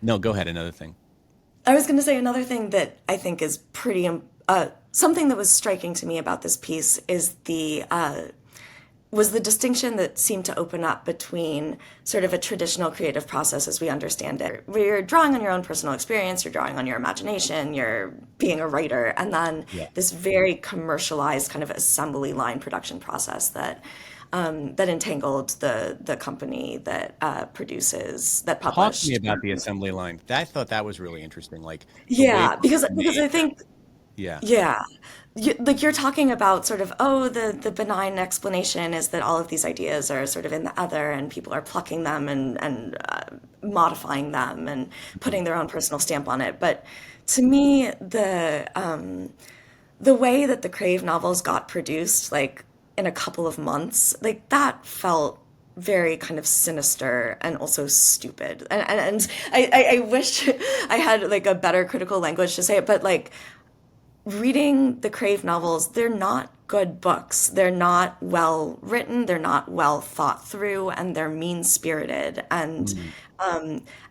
no, go ahead, another thing. I was going to say another thing that I think is pretty, something that was striking to me about this piece is was the distinction that seemed to open up between sort of a traditional creative process as we understand it, where you're drawing on your own personal experience, you're drawing on your imagination, you're being a writer, and then Yeah. this very commercialized kind of assembly line production process that entangled the company that that Talk to me published. about the assembly line. I thought that was really interesting. Like the way Yeah, books are because made. I think Yeah. yeah. Like you're talking about sort of, oh, the benign explanation is that all of these ideas are sort of in the other and people are plucking them and modifying them and putting their own personal stamp on it. But to me, the way that the Crave novels got produced, like in a couple of months, like that felt very kind of sinister and also stupid. And I wish I had like a better critical language to say it, but like reading the Crave novels, they're not good books. They're not well written, they're not well thought through, and they're mean spirited. And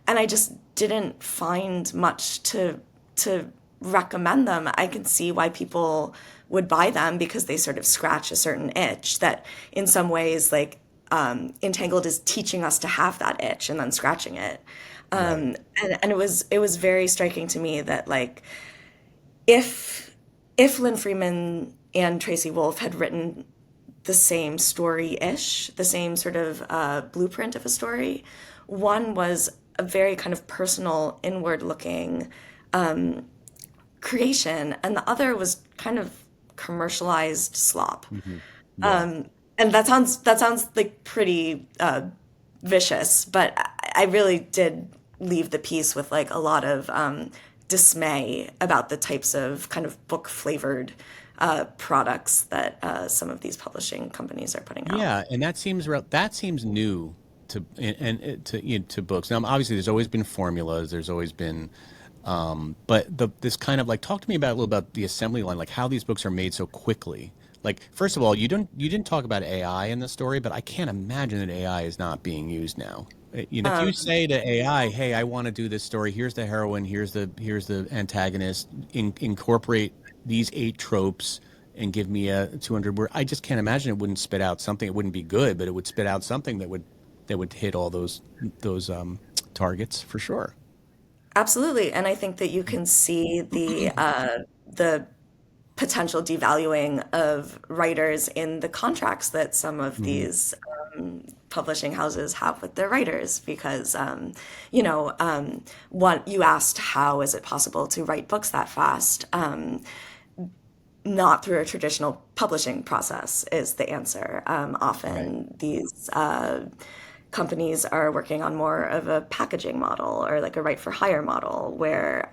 I just didn't find much to recommend them. I can see why people would buy them because they sort of scratch a certain itch that in some ways like Entangled is teaching us to have that itch and then scratching it. Right. And it was very striking to me that like if Lynn Freeman and Tracy Wolff had written the same story-ish, the same sort of blueprint of a story, one was a very kind of personal, inward-looking creation, and the other was kind of commercialized slop. Yeah. And that sounds like pretty vicious, but I really did leave the piece with like a lot of dismay about the types of kind of book flavored products that some of these publishing companies are putting out. Yeah, and that seems new to to books. Now, obviously, there's always been formulas. There's always been, but this kind of like talk to me about a little about the assembly line, like how these books are made so quickly. Like, first of all, you didn't talk about AI in the story, but I can't imagine that AI is not being used now. If you say to AI, "Hey, I want to do this story. Here's the heroine. Here's the antagonist. Incorporate these 8 tropes and give me a 200 word." I just can't imagine it wouldn't spit out something. It wouldn't be good, but it would spit out something that would hit all those targets for sure. Absolutely, and I think that you can see the potential devaluing of writers in the contracts that some of Hmm. these publishing houses have with their writers because what you asked, how is it possible to write books that fast, not through a traditional publishing process is the answer. Right. Often these companies are working on more of a packaging model or like a write for hire model where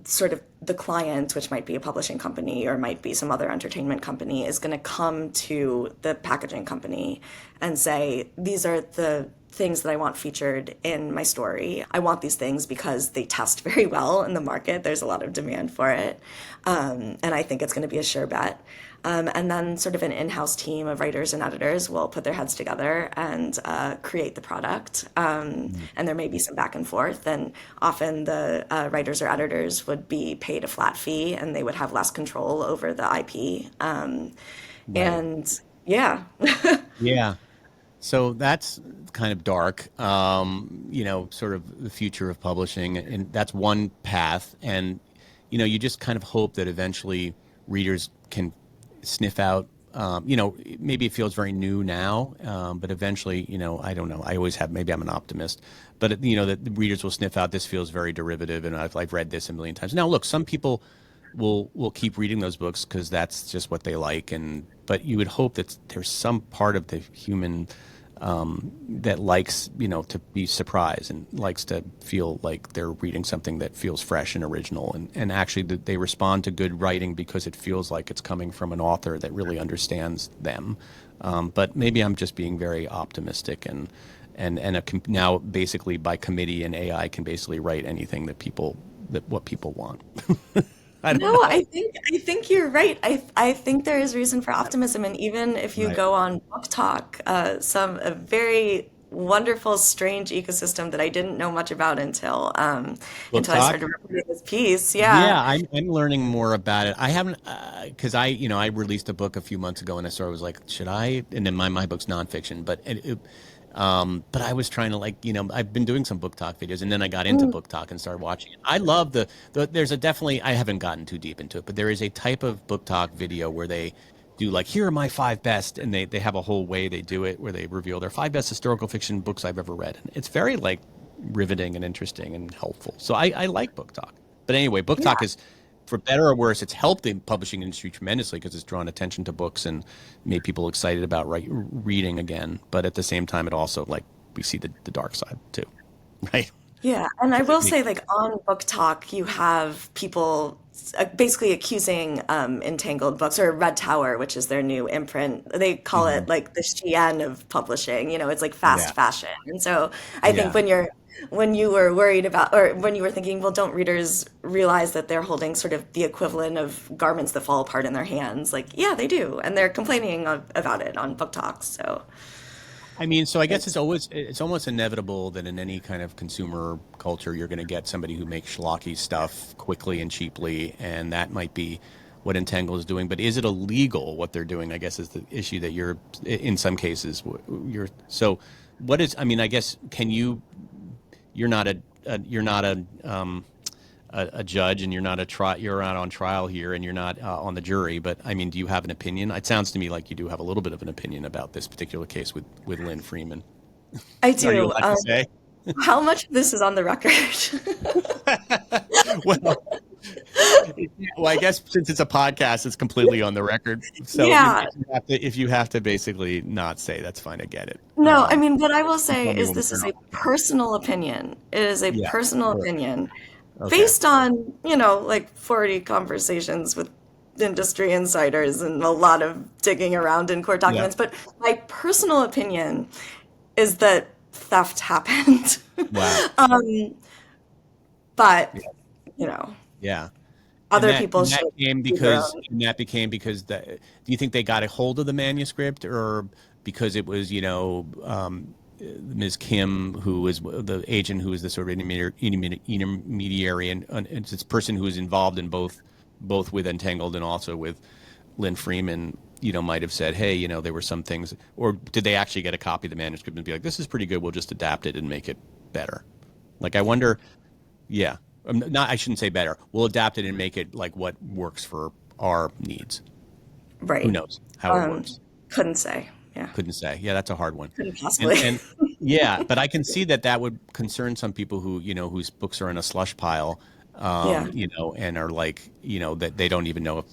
sort of the client, which might be a publishing company or might be some other entertainment company, is going to come to the packaging company and say, these are the things that I want featured in my story. I want these things because they test very well in the market. There's a lot of demand for it. And I think it's going to be a sure bet. And then sort of an in-house team of writers and editors will put their heads together and create the product. And there may be some back and forth. And often the writers or editors would be paid a flat fee and they would have less control over the IP. Right. And yeah. Yeah. So that's kind of dark, sort of the future of publishing, and that's one path. And you just kind of hope that eventually readers can sniff out. Maybe it feels very new now, but eventually, I don't know. I always have. Maybe I'm an optimist, but that the readers will sniff out. This feels very derivative, and I've read this a million times. Now, look, some people will keep reading those books because that's just what they like, but you would hope that there's some part of the human that likes, to be surprised and likes to feel like they're reading something that feels fresh and original. And actually that they respond to good writing because it feels like it's coming from an author that really understands them. But maybe I'm just being very optimistic now basically by committee and AI can basically write anything what people want. I don't No, know. I think you're right. I think there is reason for optimism, and even if you Right. go on Book Talk, a very wonderful, strange ecosystem that I didn't know much about Book until I talk. started reading this piece. Yeah. Yeah, I'm learning more about it. I haven't because I released a book a few months ago and I sort of was like, should I? And then my book's nonfiction, but I was trying to I've been doing some book talk videos and then I got into Mm, book talk and started watching it. I love there's a definitely I haven't gotten too deep into it, but there is a type of book talk video where they do like here are my five best and they have a whole way they do it where they reveal their five best historical fiction books I've ever read. And it's very riveting and interesting and helpful. So I like book talk. But anyway, book yeah. talk is, for better or worse, it's helped the publishing industry tremendously because it's drawn attention to books and made people excited about reading again. But at the same time, it also we see the dark side too, right? Yeah, and I Because it will makes say, like on Book Talk, you have people basically accusing Entangled Books or Red Tower, which is their new imprint. They call Mhm. it like the Shein of publishing. It's like Yeah, fast fashion. And so I think yeah. when you were worried about, or when you were thinking, well, don't readers realize that they're holding sort of the equivalent of garments that fall apart in their hands? Like, yeah, they do, and they're complaining about it on Book Talk. So I mean, so I guess it's it's almost inevitable that in any kind of consumer culture, you're going to get somebody who makes schlocky stuff quickly and cheaply, and that might be what Entangle is doing. But is it illegal what they're doing? I guess is the issue that you're in some cases you're so. What is? I mean, I guess can you? You're not a judge and you're not on trial here and you're not on the jury, but I mean, do you have an opinion? It sounds to me like you do have a little bit of an opinion about this particular case with Lynn Freeman. I Are you do. allowed to say? How much of this is on the record? well, well, I guess since it's a podcast, it's completely on the record. So Yeah. if you have to basically not say, that's fine. I get it. No, I mean, what I will You say tell me is when we this turn is off a the camera. personal opinion. It is a Yeah, personal sure. opinion Okay. based on, like 40 conversations with industry insiders and a lot of digging around in court Yeah. documents. But my personal opinion is that theft happened. Wow. But, Yeah. you know, Yeah. And other that people should do their own. became because do you think they got a hold of the manuscript or because it was Ms. Kim who was the agent who was the sort of intermediary and it's this person who was involved in both with Entangled and also with Lynn Freeman might have said, hey, there were some things, or did they actually get a copy of the manuscript and be like, this is pretty good, we'll just adapt it and make it better? Like I wonder. Yeah. Not, I shouldn't say better. We'll adapt it and make it like what works for our needs. Who Right. knows how it Um, works? couldn't say. Yeah. Couldn't say. Yeah, that's a hard one. Couldn't And possibly. yeah, but I can see that would concern some people who, whose books are in a slush pile, Yeah. and are that they don't even know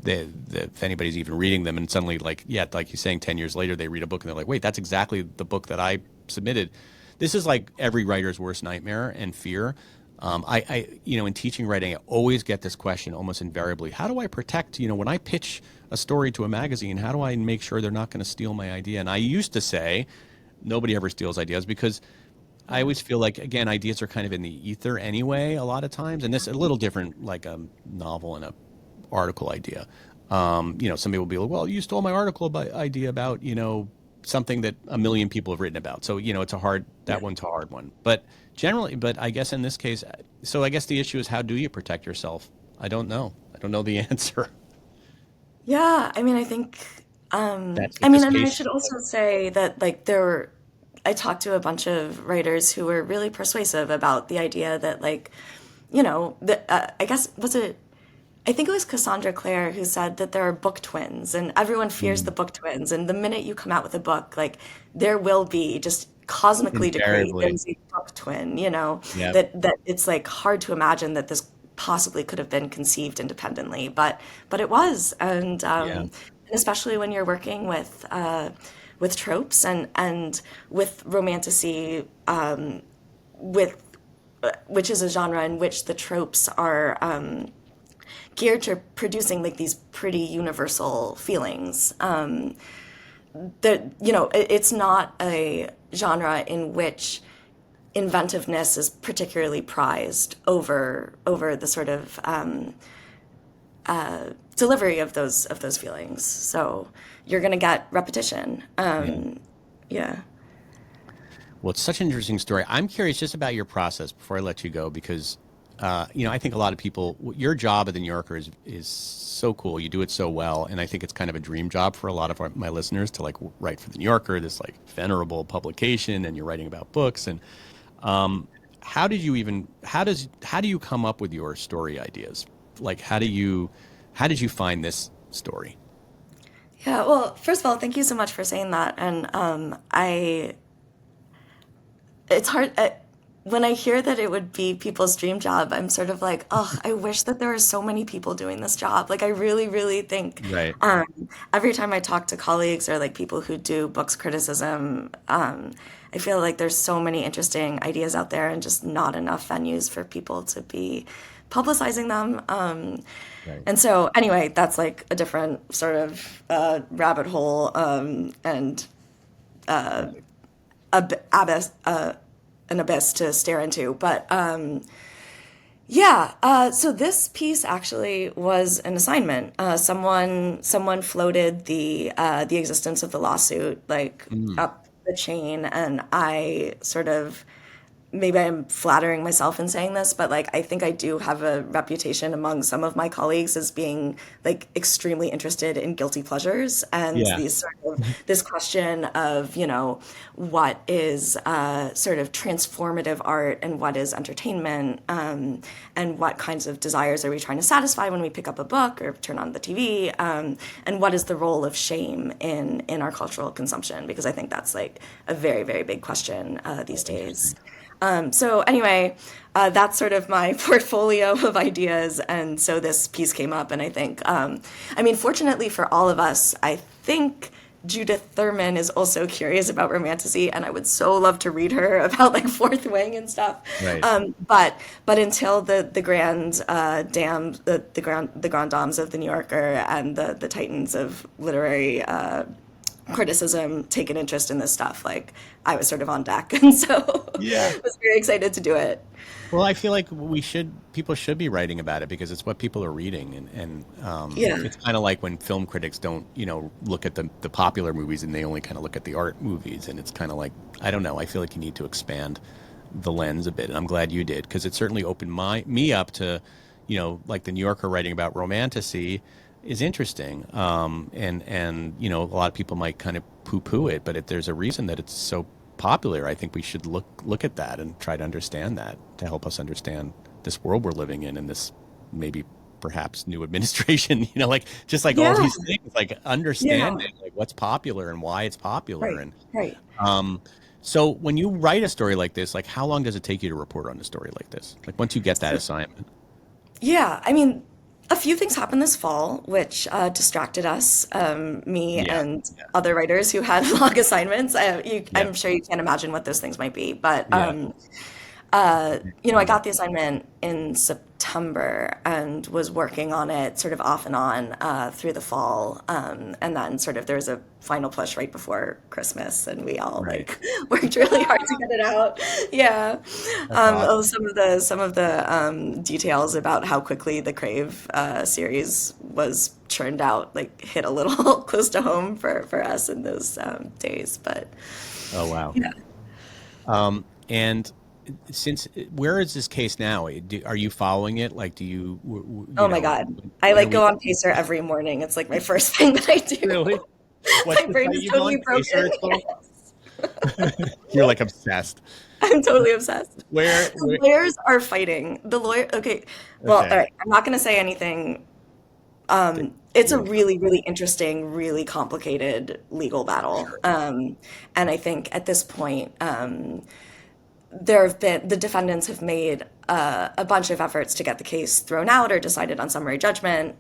if anybody's even reading them. And suddenly, like you're saying, 10 years later, they read a book and they're like, wait, that's exactly the book that I submitted. This is like every writer's worst nightmare and fear. In teaching writing, I always get this question almost invariably. How do I protect, when I pitch a story to a magazine, how do I make sure they're not going to steal my idea? And I used to say, nobody ever steals ideas because I always feel like, again, ideas are kind of in the ether anyway, a lot of times. And this is a little different, like a novel and a article idea. Some people will be like, well, you stole my idea about, something that a million people have written about. So, that one's a hard one. But I guess in this case, so I guess the issue is how do you protect yourself? I don't know. I don't know the answer. Yeah, I mean, I think That's I what mean, this and I case. should also say that like I talked to a bunch of writers who were really persuasive about the idea that like, I guess I think it was Cassandra Clare who said that there are book twins and everyone fears the Mm, book twins. And the minute you come out with a book, like there will be just cosmically decreed, invariably. there's a book twin, Yeah. that it's like hard to imagine that this possibly could have been conceived independently, but it was. Yeah. And especially when you're working with tropes and with romantasy, with which is a genre in which the tropes are geared to producing like these pretty universal feelings. That it's not a genre in which inventiveness is particularly prized over the sort of delivery of those feelings. So you're gonna get repetition. Yeah. Yeah. Well, it's such an interesting story. I'm curious just about your process before I let you go because, I think a lot of people, your job at the New Yorker is so cool. You do it so well, and I think it's kind of a dream job for a lot of my listeners to like write for the New Yorker, this like venerable publication, and you're writing about books. And how did you even how do you come up with your story ideas? Like, how did you find this story? Yeah, well, first of all, thank you so much for saying that. And it's hard when I hear that it would be people's dream job. I'm sort of like, oh, I wish that there were so many people doing this job. Like, I really, really think Right. every time I talk to colleagues or like people who do books criticism, I feel like there's so many interesting ideas out there and just not enough venues for people to be publicizing them. Right. And so, anyway, that's like a different sort of rabbit hole and abyss, an abyss to stare into. But yeah, so this piece actually was an assignment. Someone floated the existence of the lawsuit like Mm, up the chain, and I sort of maybe I'm flattering myself in saying this, but like I think I do have a reputation among some of my colleagues as being like extremely interested in guilty pleasures and yeah. these sort of this question of what is sort of transformative art and what is entertainment, and what kinds of desires are we trying to satisfy when we pick up a book or turn on the TV, and what is the role of shame in our cultural consumption, because I think that's like a very, very big question these days. Interesting. So anyway, that's sort of my portfolio of ideas, and so this piece came up, and I think, I mean, fortunately for all of us, I think Judith Thurman is also curious about romantasy, and I would so love to read her about like Fourth Wing and stuff. Right. But until the grand dams, the grand dames of the New Yorker and the titans of literary criticism take an interest in this stuff, like I was sort of on deck, and so Yeah. was very excited to do it. Well, I feel like people should be writing about it because it's what people are reading, and Yeah. it's kind of like when film critics don't, look at the popular movies and they only kind of look at the art movies, and it's kind of like, I don't know, I feel like you need to expand the lens a bit, and I'm glad you did because it certainly opened me up to, like the New Yorker writing about romantasy is interesting, and a lot of people might kind of poo-poo it, but there's a reason that it's so popular. I think we should look at that and try to understand that to help us understand this world we're living in and this maybe perhaps new administration, like just like all Yeah. these things, like Yeah. understanding like what's popular and why it's popular. Right. And Right. so when you write a story like this, like how long does it take you to report on a story like this? Like once you get that assignment? Yeah. I mean, a few things happened this fall, which distracted us, me Yeah. and Yeah. other writers who had long assignments. Yeah. I'm sure you can't imagine what those things might be, but Yeah. I got the assignment in September and was working on it sort of off and on through the fall, and then sort of there was a final push right before Christmas, and we all Right. like worked really hard to get it out. Yeah, That's awesome. some of the details about how quickly the Crave series was churned out like hit a little close to home for us in those days, but Oh, wow. yeah. And since where is this case now? Are you following it? Like, do you, Oh my God. I when are like we? go on Pacer every morning. It's like my first thing that I do. Really? What's My the brain site is you go on? totally Case broken. Article? You're like obsessed. I'm totally obsessed. The Where? lawyers are fighting. The lawyer, okay, well, all Okay. right, I'm not going to say anything. Th- It's You a don't have really, really interesting, really complicated legal battle. And I think at this point, there have been the defendants have made a bunch of efforts to get the case thrown out or decided on summary judgment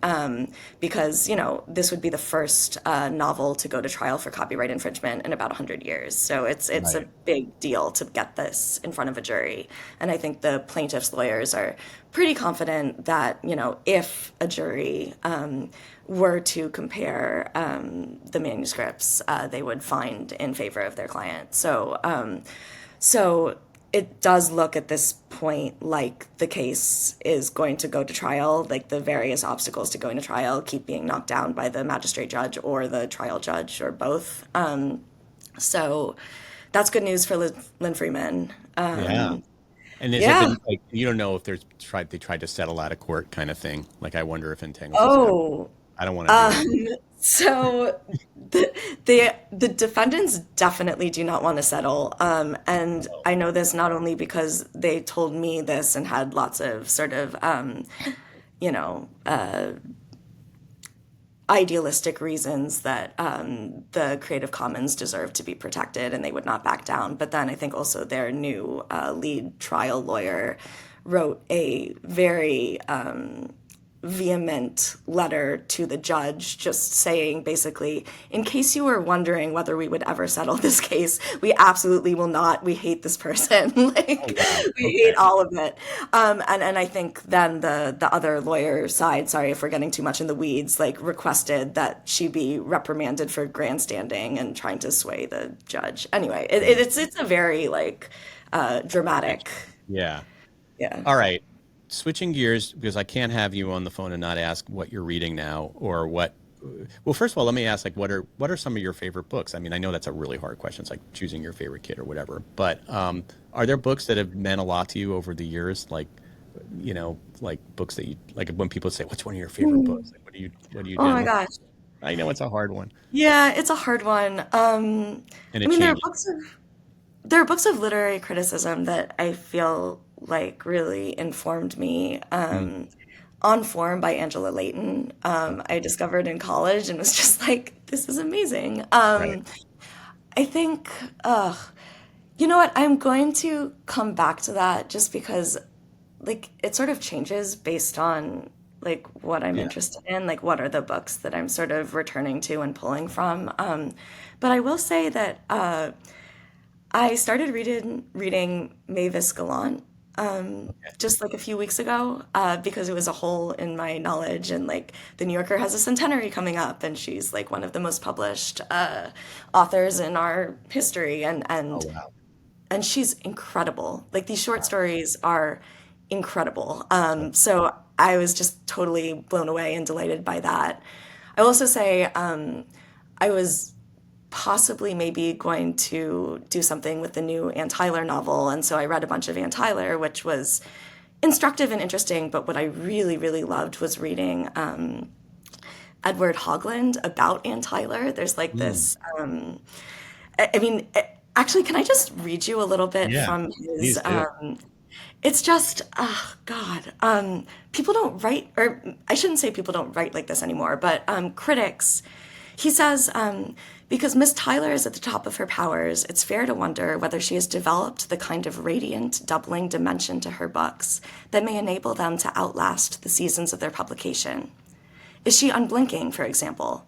because this would be the first novel to go to trial for copyright infringement in about 100 years. So it's a right. big deal to get this in front of a jury. And I think the plaintiffs' lawyers are pretty confident that if a jury were to compare the manuscripts, they would find in favor of their client. So it does look at this point like the case is going to go to trial, like the various obstacles to going to trial keep being knocked down by the magistrate judge or the trial judge or both. So that's good news for Lynn Freeman. Yeah. And has it Yeah. been like you don't know if they tried to settle out of court kind of thing? Like I wonder if Entangles has happened. Oh, I don't want to do that. so the defendants definitely do not want to settle. And I know this not only because they told me this and had lots of sort of, you know, idealistic reasons that the Creative Commons deserve to be protected and they would not back down. But then I think also their new lead trial lawyer wrote a very vehement letter to the judge just saying basically, in case you were wondering whether we would ever settle this case, we absolutely will not. We hate this person. Oh Like wow. we hate Okay. all of it. And I think then the other lawyer side, sorry if we're getting too much in the weeds, like requested that she be reprimanded for grandstanding and trying to sway the judge. Anyway, it's a very like dramatic. Yeah. Yeah. All right. Switching gears because I can't have you on the phone and not ask what you're reading now or what. Well, first of all, let me ask like what are some of your favorite books? I mean, I know that's a really hard question. It's like choosing your favorite kid or whatever. But are there books that have meant a lot to you over the years? Like, like books that you like when people say, "What's one of your favorite books?" Like, what do you Oh my generally? gosh. I know it's a hard one, Yeah, it's a hard one. and I it mean, changes. there are books of literary criticism that I feel like really informed me. Mm, On Form by Angela Layton, I discovered in college and was just like, this is amazing. right. I think, you know what? I'm going to come back to that just because, like, it sort of changes based on like what I'm Yeah. interested in, like what are the books that I'm sort of returning to and pulling from. But I will say that I started reading Mavis Gallant just like a few weeks ago because it was a hole in my knowledge, and like the New Yorker has a centenary coming up, and she's like one of the most published authors in our history, and Oh and wow. and she's incredible. Like these short Wow. stories are incredible. Oh, So I was just totally blown away and delighted by that. I will also say I was possibly maybe going to do something with the new Ann Tyler novel. And so I read a bunch of Ann Tyler, which was instructive and interesting. But what I really, really loved was reading Edward Hoagland about Ann Tyler. There's like mm, this, I mean, actually, can I just read you a little bit yeah. from his? Please do. It's just, oh God, people don't write, or I shouldn't say people don't write like this anymore, but critics, he says, because Miss Tyler is at the top of her powers, it's fair to wonder whether she has developed the kind of radiant, doubling dimension to her books that may enable them to outlast the seasons of their publication. Is she unblinking, for example?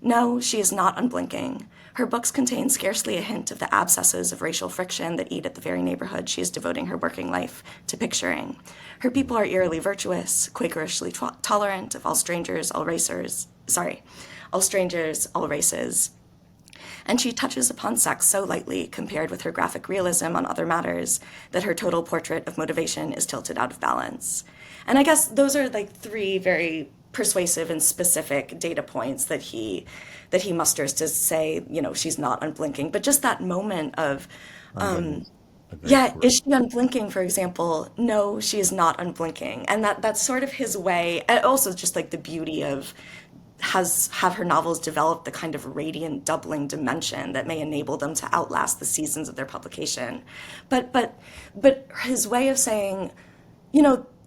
No, she is not unblinking. Her books contain scarcely a hint of the abscesses of racial friction that eat at the very neighborhood she is devoting her working life to picturing. Her people are eerily virtuous, Quakerishly tolerant of all strangers, all racers, sorry, all strangers, all races. And she touches upon sex so lightly compared with her graphic realism on other matters that her total portrait of motivation is tilted out of balance. And I guess those are like three very persuasive and specific data points that he musters to say, she's not unblinking. But just that moment of, Unbelievable. Very yeah, great. is she unblinking, for example? No, she is not unblinking. And that's sort of his way. And also just like the beauty of have her novels develop the kind of radiant doubling dimension that may enable them to outlast the seasons of their publication. But his way of saying,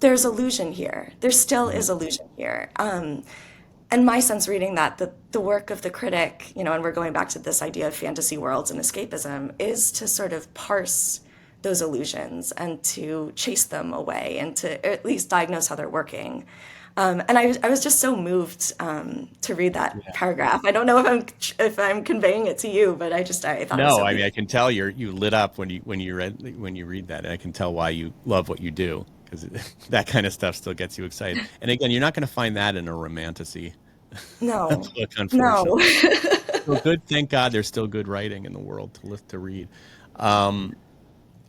there's illusion here. There still is illusion here. And my sense reading that, the work of the critic, and we're going back to this idea of fantasy worlds and escapism, is to sort of parse those illusions and to chase them away and to at least diagnose how they're working. And I was just so moved to read that paragraph. I don't know if I'm conveying it to you, but I thought it was No, so I mean, I can tell you lit up when you read that, and I can tell why you love what you do, because that kind of stuff still gets you excited. And again, you're not going to find that in a romantasy. No, book, no. So good. Thank God there's still good writing in the world to read.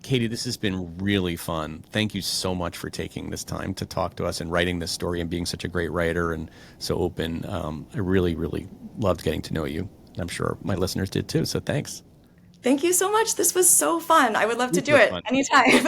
Katie, this has been really fun. Thank you so much for taking this time to talk to us and writing this story and being such a great writer and so open. I really, really loved getting to know you. I'm sure my listeners did too. So thanks. Thank you so much. This was so fun. I would love to do it anytime.